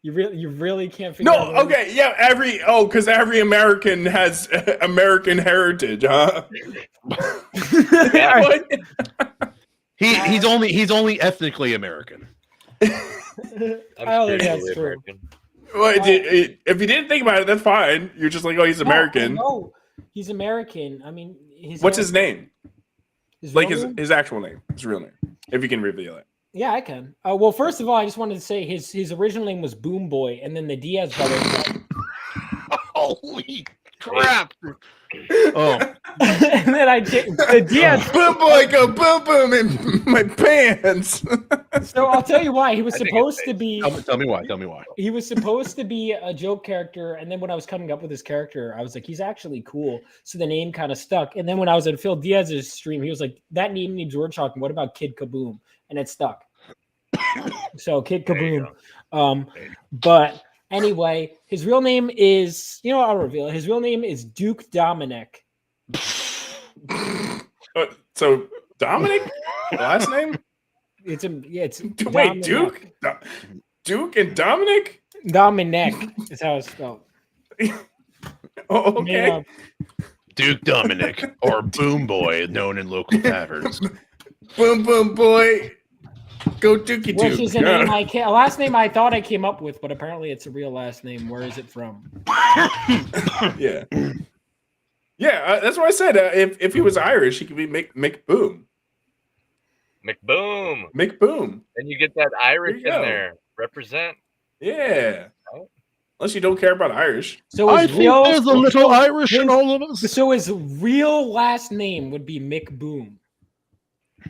You really can't figure No, out. okay, yeah, because every American has American heritage, huh? Yeah. He's only ethnically American. I'm I don't think that's spiritually true. American. Well, if you didn't think about it, that's fine. You're just like, oh, he's American. No, he's American. I mean, What's his name? His Like real name? his actual name, his real name, if you can reveal it. Yeah, I can. Well, first of all, I just wanted to say his original name was Boom Boy, and then the Diaz brothers. Holy crap! Oh, And then I changed the Diaz. Boom boy, go boom boom in my pants. So I'll tell you why. He was I think supposed it's to be. tell me why. Tell me why. He was supposed to be a joke character, and then when I was coming up with his character, I was like, he's actually cool. So the name kind of stuck. And then when I was at Phil Diaz's stream, he was like, that name needs word chalking. What about Kid Kaboom? And it stuck. So Kid Kaboom. But anyway, his real name is, I'll reveal it. His real name is Duke Dominic. So Dominic, last name? It's Wait, Duke, Duke and Dominic. Dominic is how it's spelled. Oh, okay. Yeah. Duke Dominic, or Boom Boy, known in local taverns. Boom boom boy, go Dookie Which Duke. is a name a last name I thought I came up with, but apparently it's a real last name. Where is it from? Yeah. Yeah, that's what I said. If he was Irish, he could be McBoom. McBoom. McBoom. And you get that Irish There you in go. there. Represent. Yeah. Unless you don't care about Irish. So I his think real, there's a little Irish in all of us. So his real last name would be McBoom.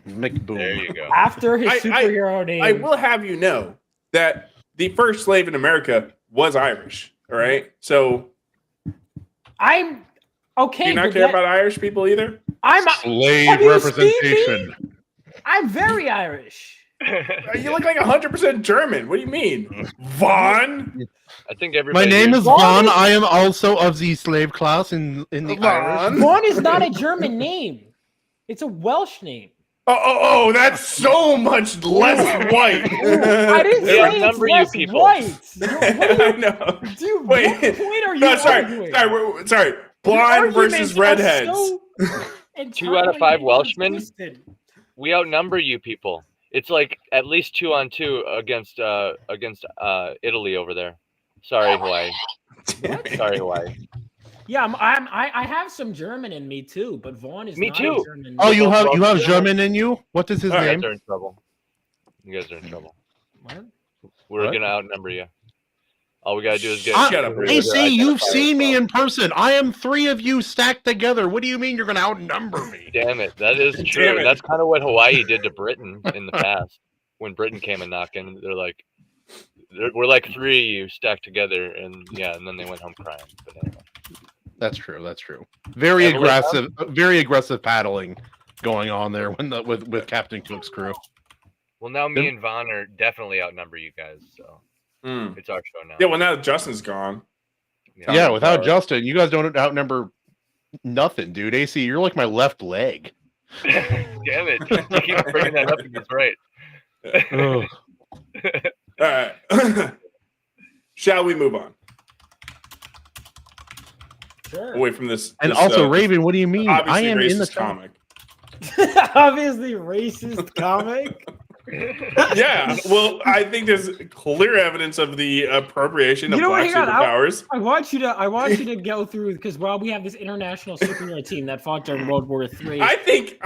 McBoom. There you go. After his superhero name. I will have you know that the first slave in America was Irish. All right. So I'm okay. do you not care about Irish people either? Slave Have you seen representation. I'm very Irish. You look like 100% German. What do you mean? Vuaghn? I think everybody. My name is Vuaghn Vuaghn. I am also of the slave class in the Irish. Vuaghn is not a German name. It's a Welsh name. Oh, that's so much less white. I didn't They say outnumber it's you less people. white. I know. Dude, Wait. what point are you No, arguing? sorry. Blonde versus redheads. 2 out of 5 Welshmen? Twisted. We outnumber you people. It's like at least 2-on-2 against Italy over there. Sorry, Hawaii. Sorry, Hawaii. Yeah, I have some German in me too, but Vaughn is Me not too. a German. Oh, you have German. German in you? What is his You name? guys are in trouble. You guys are in trouble. What? We're What? gonna outnumber you. All we gotta do is get. Shut up, AC, you've seen me in person. I am 3 of you stacked together. What do you mean you're going to outnumber me? Damn it, that is Damn true. it. That's kind of what Hawaii did to Britain in the past. When Britain came and knocking, we're like 3 of you stacked together, and then they went home crying. But anyway. That's true. That's true. Very aggressive paddling going on there with Captain Cook's crew. Well, now me and Vaughn are definitely outnumber you guys, so it's our show now. Yeah, well, now Justin's gone. Yeah, without Justin, you guys don't outnumber nothing, dude. AC, you're like my left leg. Damn it! You keep bringing that up, and it's right. All right. Shall we move on? Sure. Away from this. And this, also, Raven, what do you mean? I am in the comic. Obviously racist comic. Yeah, well, I think there's clear evidence of the appropriation of black superpowers. I want you to go through because we have this international superhero team that fought during World War III. I think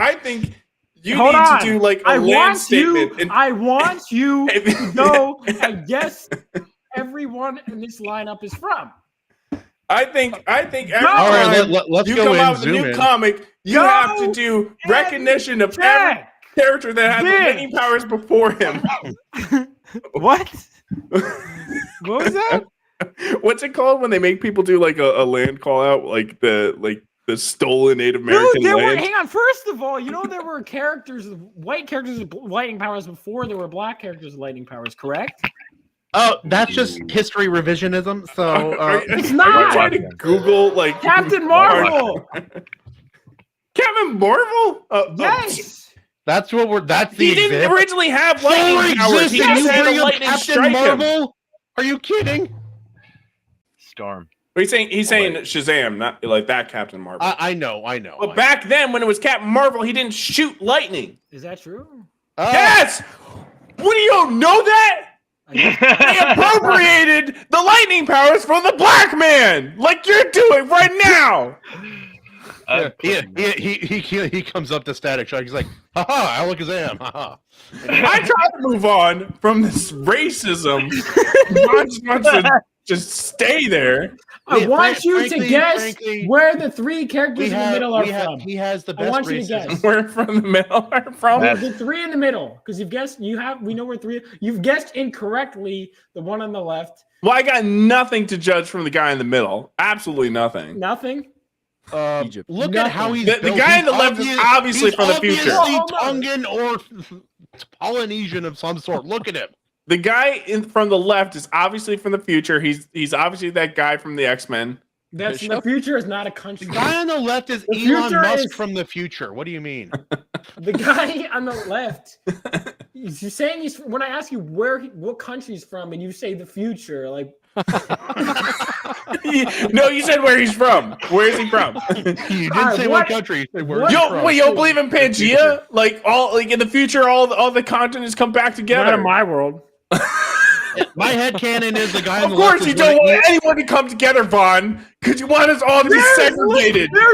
you Hold need on. to do like a I land want statement. I want you to know. I guess everyone in this lineup is from. I think every All right, time let's you go come in, out with a zoom new in. comic, you have to do recognition of every character that has many powers before him. What? What was that? What's it called when they make people do like a land call out, like the stolen Native American Dude, land? hang on. First of all, there were white characters with lightning powers before there were black characters with lightning powers, correct? Oh, that's just history revisionism. So It's Are not. you trying to Google like Captain Marvel. Captain Marvel? Yes. that's what we're. That's the. He didn't example. originally have Thor lightning powers. exists He and just you had a bring up lightning Captain strike him. Marvel. Are you kidding? Storm. He's saying Shazam, not like that Captain Marvel. I know. But back then, when it was Captain Marvel, he didn't shoot lightning. Is that true? Yes. What, do you don't know that? They appropriated the lightning powers from the black man, like you're doing right now. He comes up to Static Shock. He's like, haha, Alakazam, haha. I try to move on from this racism. Ron just wants to just stay there. I want you to guess where the three characters in the middle are from. He has the best. I want you to guess where from the middle are from. The three in the middle, because you've guessed. We know where three. You've guessed incorrectly. The one on the left. Well, I got nothing to judge from the guy in the middle. Absolutely nothing. Nothing. Egypt. Look at how he's the guy on the left is obviously from the future. Tongan or Polynesian of some sort. Look at him. The guy from the left is obviously from the future. He's obviously that guy from the X-Men. That's the future is not a country. The guy on the left is Elon Musk from the future. What do you mean? The guy on the left. You're saying when I ask you what country he's from, and you say the future, like. No, you said where he's from. Where is he from? You didn't say what country. You said where he's from. Wait, you don't believe in Pangea? Like in the future, all the continents come back together. Not in my world. My headcanon is the guy on the left. Of course, you don't want anyone to come together, Vaughn, because you want us all to be segregated. There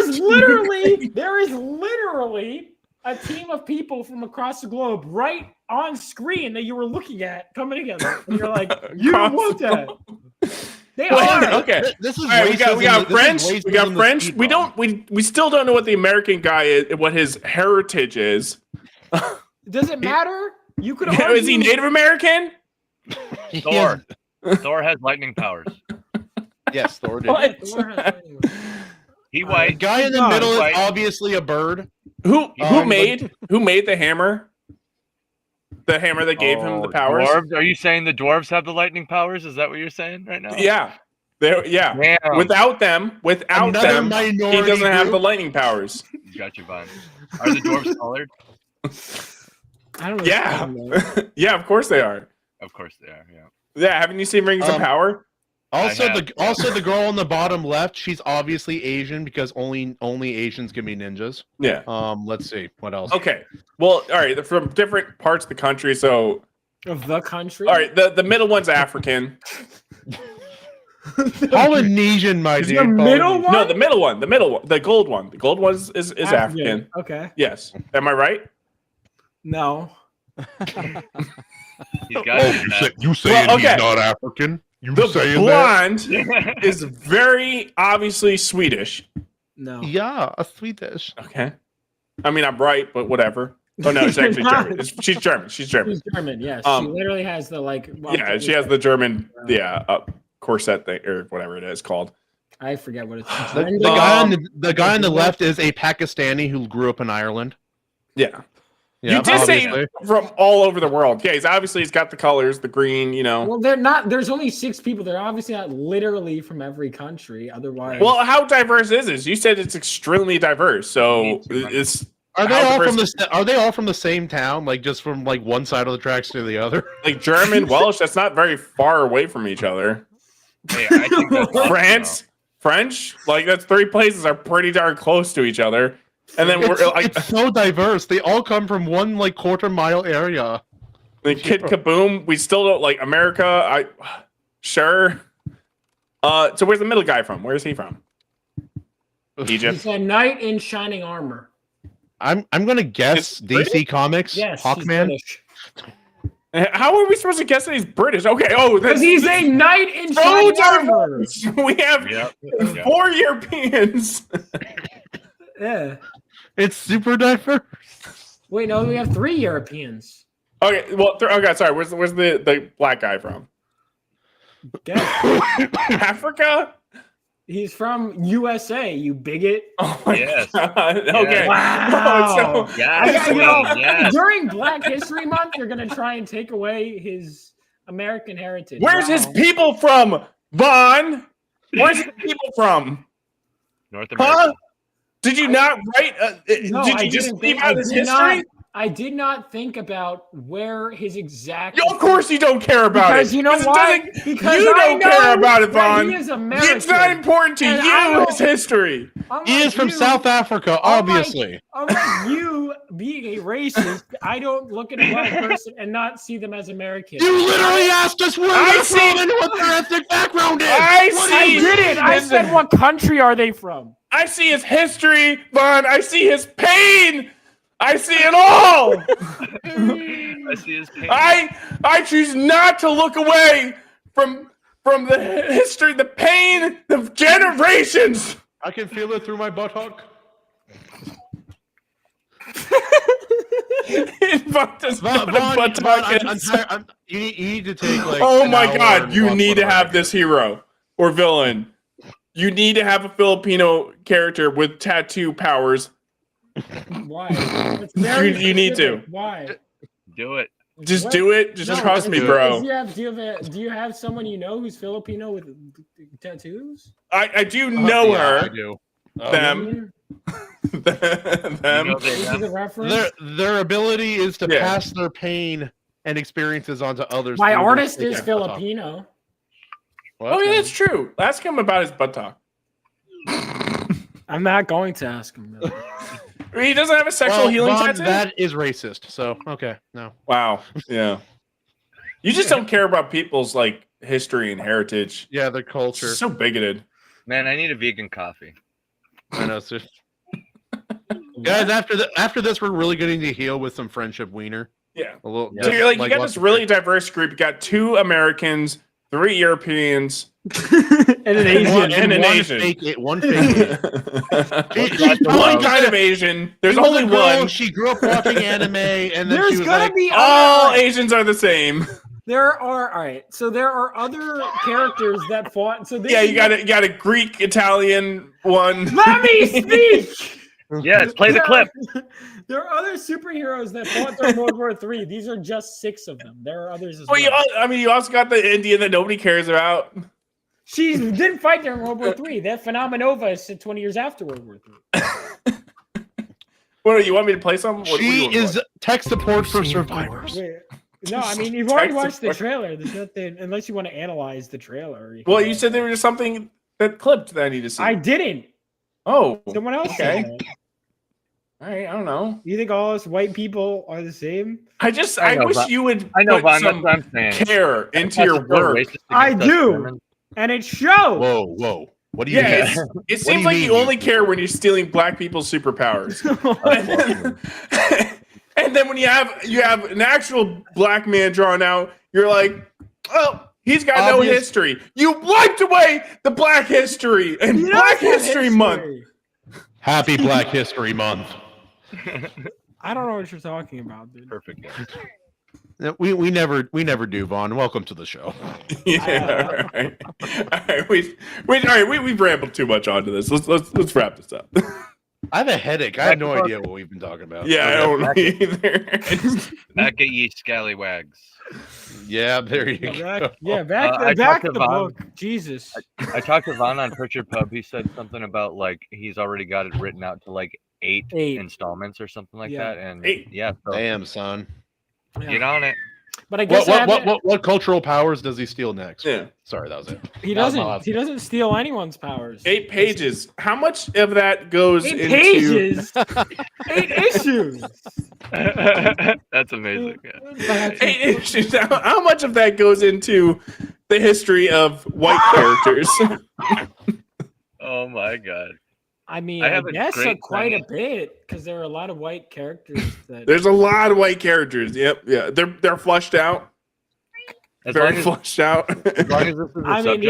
is literally a team of people from across the globe right on screen that you were looking at coming together. And you're like, you don't want that. They are. Okay. This is right, we got French. We got French. We still don't know what the American guy is, what his heritage is. Does it matter? You could. Is he Native American? Thor. Thor has lightning powers. Yes, Thor did. He white. The guy in the middle is obviously a bird. Who made the hammer? The hammer that gave him the powers. Dwarves? Are you saying the dwarves have the lightning powers? Is that what you're saying right now? Yeah. Yeah. Damn. Without them, he doesn't have the lightning powers. Got you, Vaughn. Are the dwarves colored? I don't know. Yeah. Yeah, of course they are. Of course they are, yeah. Yeah, haven't you seen Rings of Power? Also, the girl on the bottom left, she's obviously Asian because only Asians can be ninjas. Yeah. Let's see what else. Okay. Well, all right. They're from different parts of the country, so. Of the country. All right. The middle one's African. Polynesian, my dude. The middle one? No, the middle one. The middle one. The gold one. The gold one is African. Okay. Yes. Am I right? No. He's got you saying he's not African? The blonde is very obviously Swedish. No. Yeah, a Swedish. Okay. I mean, I'm right, but whatever. Oh no, it's actually German. She's German. She's German. She's German. Yes. She literally has the she has the German. Corset thing or whatever it is called. I forget what it's called. The guy on the left is a Pakistani who grew up in Ireland. Yeah. You did say from all over the world. Yeah, he's got the colors, the green, Well, they're not. There's only 6 people. They're obviously not literally from every country. Otherwise, well, how diverse is this? You said it's extremely diverse. So it's are they all from the same town? Like just from like one side of the tracks to the other? Like German, Welsh. That's not very far away from each other. Hey, I think that's French. Like that's 3 places are pretty darn close to each other. And then it's so diverse. They all come from one like quarter-mile area. The Kid Kaboom. We still don't like America. Sure. So where's the middle guy from? Where is he from? Egypt. He's a knight in shining armor. I'm gonna guess DC Comics. Yes, Hawkman. How are we supposed to guess that he's British? Okay. Oh, because he's a knight in shining armor. We have 4 Europeans. Yeah. It's super diverse. Wait, no, we have 3 Europeans. Okay, well, sorry. Where's the black guy from? Africa? He's from USA, you bigot. Oh my yes. God. Okay. Wow. Yes. During Black History Month, you're gonna try and take away his American heritage. Where's his people from, Vaughn? Where's his people from? North America. Huh? Did you not write? No, did you just leave out his history? I did not think about where his exact. Of course, you don't care about because it. You know why? Because you don't care about it, that Vaughn. he is American. It's not important to you. His history. He is from South Africa, obviously. Unlike you being a racist, I don't look at a black person and not see them as American. You literally asked us where they're from and what their ethnic background is. I didn't. I said, what country are they from? I see his history, Vaughn. I see his pain. I see it all. I see his pain. I choose not to look away from the history, the pain, the generations. I can feel it through my buttock. You need to take like. Oh my God! You need to have this hero or villain. You need to have a Filipino character with tattoo powers. Why? You need to. Why? Do it. Just do it. Just trust me, bro. Do you have someone you know who's Filipino with tattoos? I do know her. I do. Them. Them. This is a reference? Their ability is to pass their pain and experiences onto others. My artist is Filipino. Oh yeah, that's true. Ask him about his buttock. I'm not going to ask him. He doesn't have a sexual healing tattoo? That is racist. So, okay, no. Wow. Yeah. You just don't care about people's like history and heritage. Yeah, their culture. It's so bigoted. Man, I need a vegan coffee. I know. So... Guys, after this, we're really getting to heal with some friendship wiener. Yeah. A little. So you're like you got this really diverse group. You got 2 Americans, 3 Europeans, and an Asian. And an Asian. One fake. One kind of Asian. There's only one. She grew up watching anime, and then she was like, all Asians are the same. There are other characters that fought. So you got a Greek, Italian one. Let me speak. Yes, play the clip. There are other superheroes that fought during World War III. These are just 6 of them. There are others as well. You also got the Indian that nobody cares about. She didn't fight during World War III. That Phenomenova is 20 years after World War III. What, you want me to play something? She is tech support for survivors. Wait, no, I mean, you've already watched the trailer. There's nothing, unless you want to analyze the trailer. Well, you said there was something that clipped that I need to see. I didn't. Oh. Someone else said that. All right, I don't know. You think all us white people are the same? I wish you would put some care into your work. I do, and it shows. Whoa. What do you mean? It seems like you only care when you're stealing black people's superpowers. And then when you have an actual black man drawn out, you're like, oh, he's got no history. You wiped away the Black History and Black History Month. Happy Black History Month. I don't know what you're talking about, dude. Perfect. We never do, Vaughn. Welcome to the show. Yeah, all right. We've rambled too much onto this. Let's wrap this up. I have a headache. I have no idea what we've been talking about. Yeah, I don't either. Back at ye scallywags. Yeah, there you go. Back to the book. Jesus. I talked to Vaughn on Pritchard Pub. He said something about like he's already got it written out to like 8 installments or something like that. And so damn, son. Get on it. But I guess what cultural powers does he steal next? Yeah. Sorry, that was it. He doesn't steal anyone's powers. 8 pages. How much of that goes into pages? 8 issues. That's amazing. Yeah. 8 issues. How much of that goes into the history of white characters? Oh my God. I mean, I guess quite a bit because there are a lot of white characters. There's a lot of white characters. Yep, yeah, they're flushed out. Very flushed out. As long as this is a subject.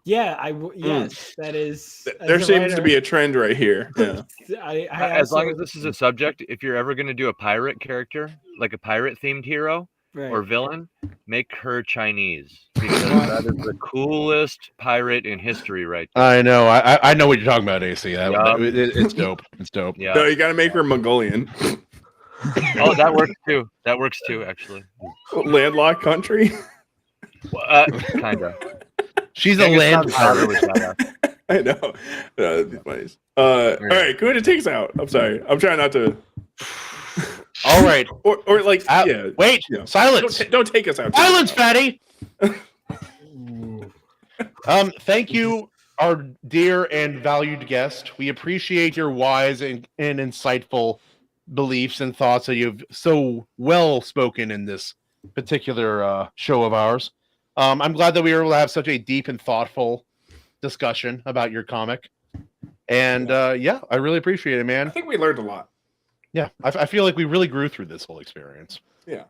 Yes, that is. There seems to be a trend right here. Yeah. As long as this is a subject, if you're ever going to do a pirate character, like a pirate themed hero or villain, make her Chinese because that is the coolest pirate in history, right there. I know. I know what you're talking about, AC. It's dope. It's dope. Yeah. No, you got to make her Mongolian. Oh, that works too. That works too, actually. Landlocked country. Kind of. She's a land pirate. I know. That'd be funny. All right, go ahead and take us out. I'm sorry. I'm trying not to. All right. Or like, yeah. Wait. Yeah. Silence. Don't take us out. Silence, fatty. Thank you, our dear and valued guest. We appreciate your wise and insightful beliefs and thoughts that you've so well spoken in this particular show of ours. I'm glad that we were able to have such a deep and thoughtful discussion about your comic. And I really appreciate it, man. I think we learned a lot. Yeah, I feel like we really grew through this whole experience. Yeah.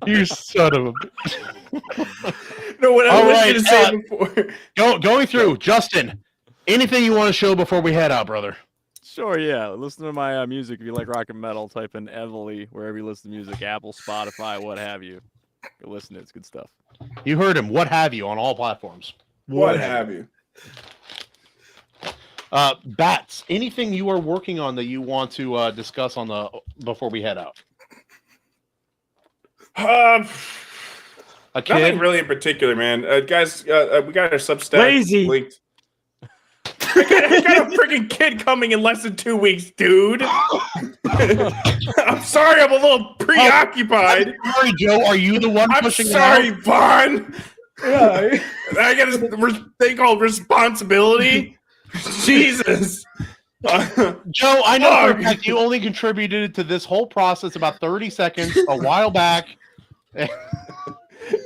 You son of a bitch. No, what I was going to say before. Going through, Justin, anything you want to show before we head out, brother? Sure, yeah. Listen to my music. If you like rock and metal, type in Evely wherever you listen to music, Apple, Spotify, what have you. Go listen to it. It's good stuff. You heard him. What have you on all platforms? What have you? Bats, anything you are working on that you want to discuss on the before we head out? Nothing really in particular, man. Guys, we got our Substack Lazy. linked. I got a freaking kid coming in less than 2 weeks, dude. I'm sorry, I'm a little preoccupied. I'm sorry, Joe. Are you the one pushing? I'm sorry, Vuaghn. Yeah, I got a thing called responsibility. Jesus. Joe, I know for a fact you only contributed to this whole process about 30 seconds a while back.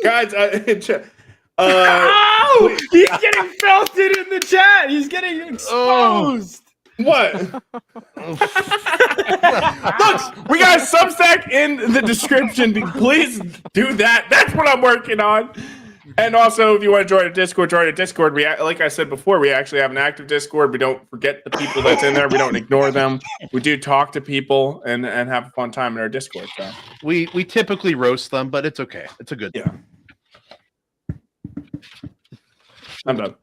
Guys, he's getting felted in the chat. He's getting exposed. What? Look, we got a Substack in the description. Please do that. That's what I'm working on. And also, if you want to join a Discord, We, like I said before, we actually have an active Discord. We don't forget the people that's in there. We don't ignore them. We do talk to people and have a fun time in our Discord. So. We typically roast them, but it's okay. It's a good thing. I'm done.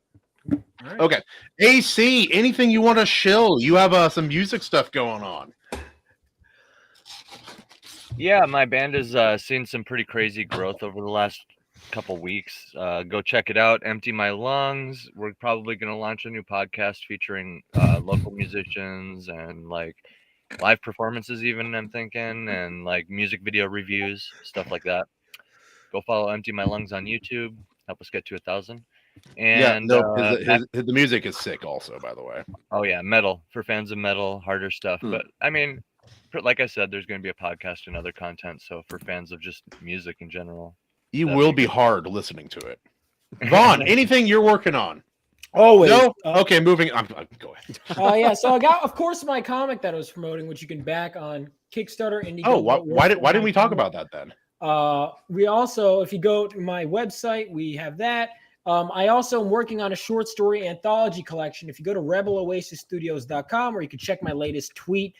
Right. Okay. AC, anything you want to shill? You have some music stuff going on. Yeah, my band has seen some pretty crazy growth over the last couple weeks. Go check it out. Empty My Lungs. We're probably going to launch a new podcast featuring local musicians and like live performances even, I'm thinking, and like music video reviews, stuff like that. Go follow Empty My Lungs on YouTube. Help us get to 1,000. And the music is sick also, by the way. Oh yeah, metal for fans of metal, harder stuff. But I mean, like I said, there's going to be a podcast and other content. So for fans of just music in general, you will be hard listening to it. Vuaghn, anything you're working on? Always. No? Okay, moving on. Go ahead. Yeah, so I got, of course, my comic that I was promoting, which you can back on Kickstarter. Why didn't we talk about that then? We also, if you go to my website, we have that. I also am working on a short story anthology collection. If you go to rebeloasisstudios.com, or you can check my latest tweet,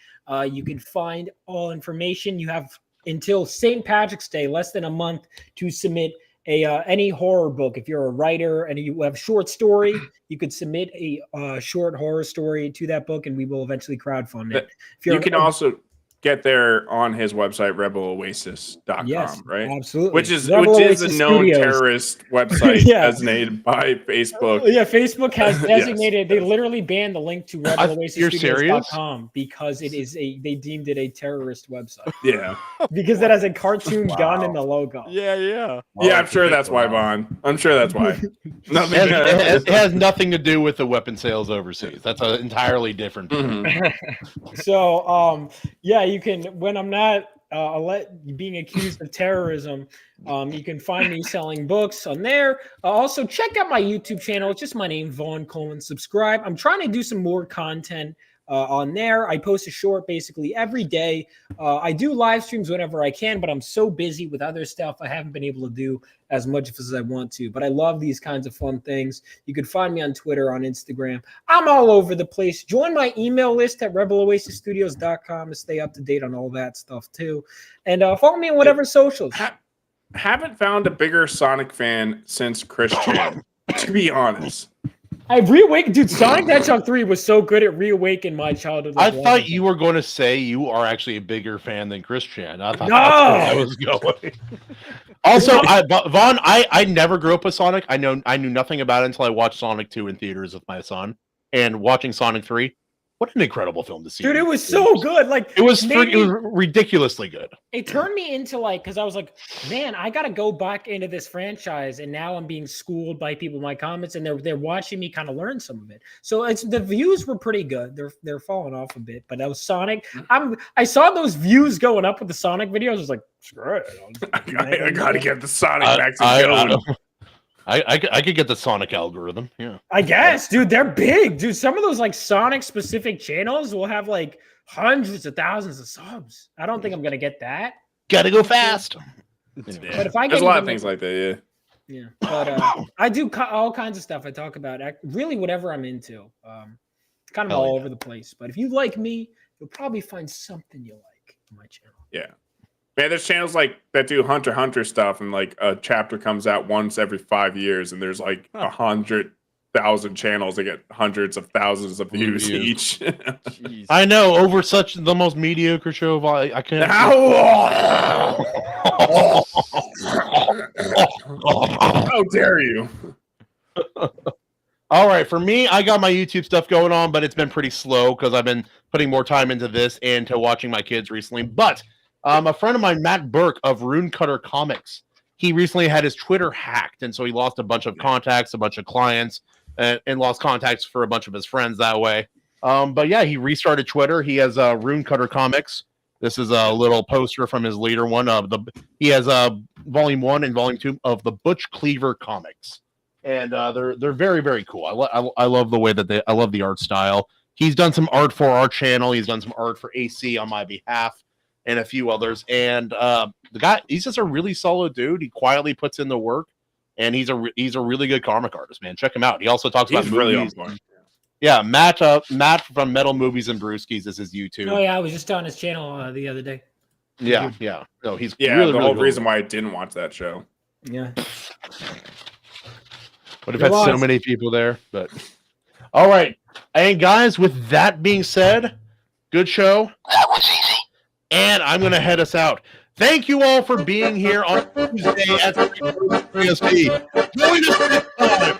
you can find all information. You have until St. Patrick's Day, less than a month, to submit any horror book. If you're a writer and you have short story, you could submit a short horror story to that book, and we will eventually crowdfund it. You can also get there on his website, rebeloasis.com, yes, right? Absolutely. Which is a known terrorist website designated by Facebook. Yeah, Facebook has designated, they literally banned the link to rebeloasisstudios.com because it is they deemed it a terrorist website. Yeah. Because it has a cartoon gun in the logo. Yeah. Yeah, I'm sure that's why, Vuaghn. I'm sure that's why. It has nothing to do with the weapon sales overseas. That's an entirely different thing. So, you can, when I'm not being accused of terrorism, you can find me selling books on there. Also, check out my YouTube channel. It's just my name, Vuaghn Coleman. Subscribe. I'm trying to do some more content on there. I post a short basically every day. I do live streams whenever I can, but I'm so busy with other stuff, I haven't been able to do as much as I want to. But I love these kinds of fun things. You can find me on Twitter, on Instagram. I'm all over the place. Join my email list at rebeloasisstudios.com to stay up to date on all that stuff too. And follow me on whatever socials. Haven't found a bigger Sonic fan since Christian, to be honest. I've reawakened, dude. Sonic the Hedgehog 3 was so good it reawakened my childhood. I thought you were going to say you are actually a bigger fan than Christian. I thought that's where I was going. Also, Vuaghn, I never grew up with Sonic. I knew nothing about it until I watched Sonic 2 in theaters with my son, and watching Sonic 3, What an incredible film to see. Dude, it was so good. Like it was ridiculously good. It turned me into like, because I was like, man, I got to go back into this franchise, and now I'm being schooled by people in my comments, and they're watching me kind of learn some of it. So the views were pretty good. They're falling off a bit, but that was Sonic. I saw those views going up with the Sonic videos. I was like, screw it. I gotta get the Sonic back to I could get the Sonic algorithm. Yeah, I guess, dude, they're big, dude. Some of those like Sonic specific channels will have like hundreds of thousands of subs. I don't think I'm gonna get that. Gotta go fast. Yeah. But if I get there's a lot of things like that, yeah. But I do all kinds of stuff. I talk about really whatever I'm into. Kind of all over the place. But if you like me, you'll probably find something you like on my channel. Yeah. Man, there's channels like that do Hunter x Hunter stuff, and like a chapter comes out once every 5 years, and there's like 100,000 channels that get hundreds of thousands of views each. I know, over such the most mediocre show of all, I can't. How dare you? All right, for me, I got my YouTube stuff going on, but it's been pretty slow because I've been putting more time into this and to watching my kids recently. But a friend of mine, Matt Burke of Rune Cutter Comics, he recently had his Twitter hacked, and so he lost a bunch of contacts, a bunch of clients, and lost contacts for a bunch of his friends that way. But yeah, he restarted Twitter. He has Rune Cutter Comics. This is a little poster from his later one of he has volume 1 and volume 2 of the Butch Cleaver comics, and they're very, very cool. I love the way that I love the art style. He's done some art for our channel. He's done some art for AC on my behalf and a few others. And the guy, he's just a really solid dude. He quietly puts in the work, and he's a really good comic artist, man. Check him out. He also talks about really movies. on point. Yeah, Matt from Metal Movies and Brewskis is his YouTube. Oh yeah, I was just on his channel the other day. Yeah. No, he's really, the whole reason why I didn't watch that show. Yeah. Would have had so many people there, but all right. And guys, with that being said, good show. That was easy. And I'm going to head us out. Thank you all for being here on Tuesday at 3 PST. Join us next time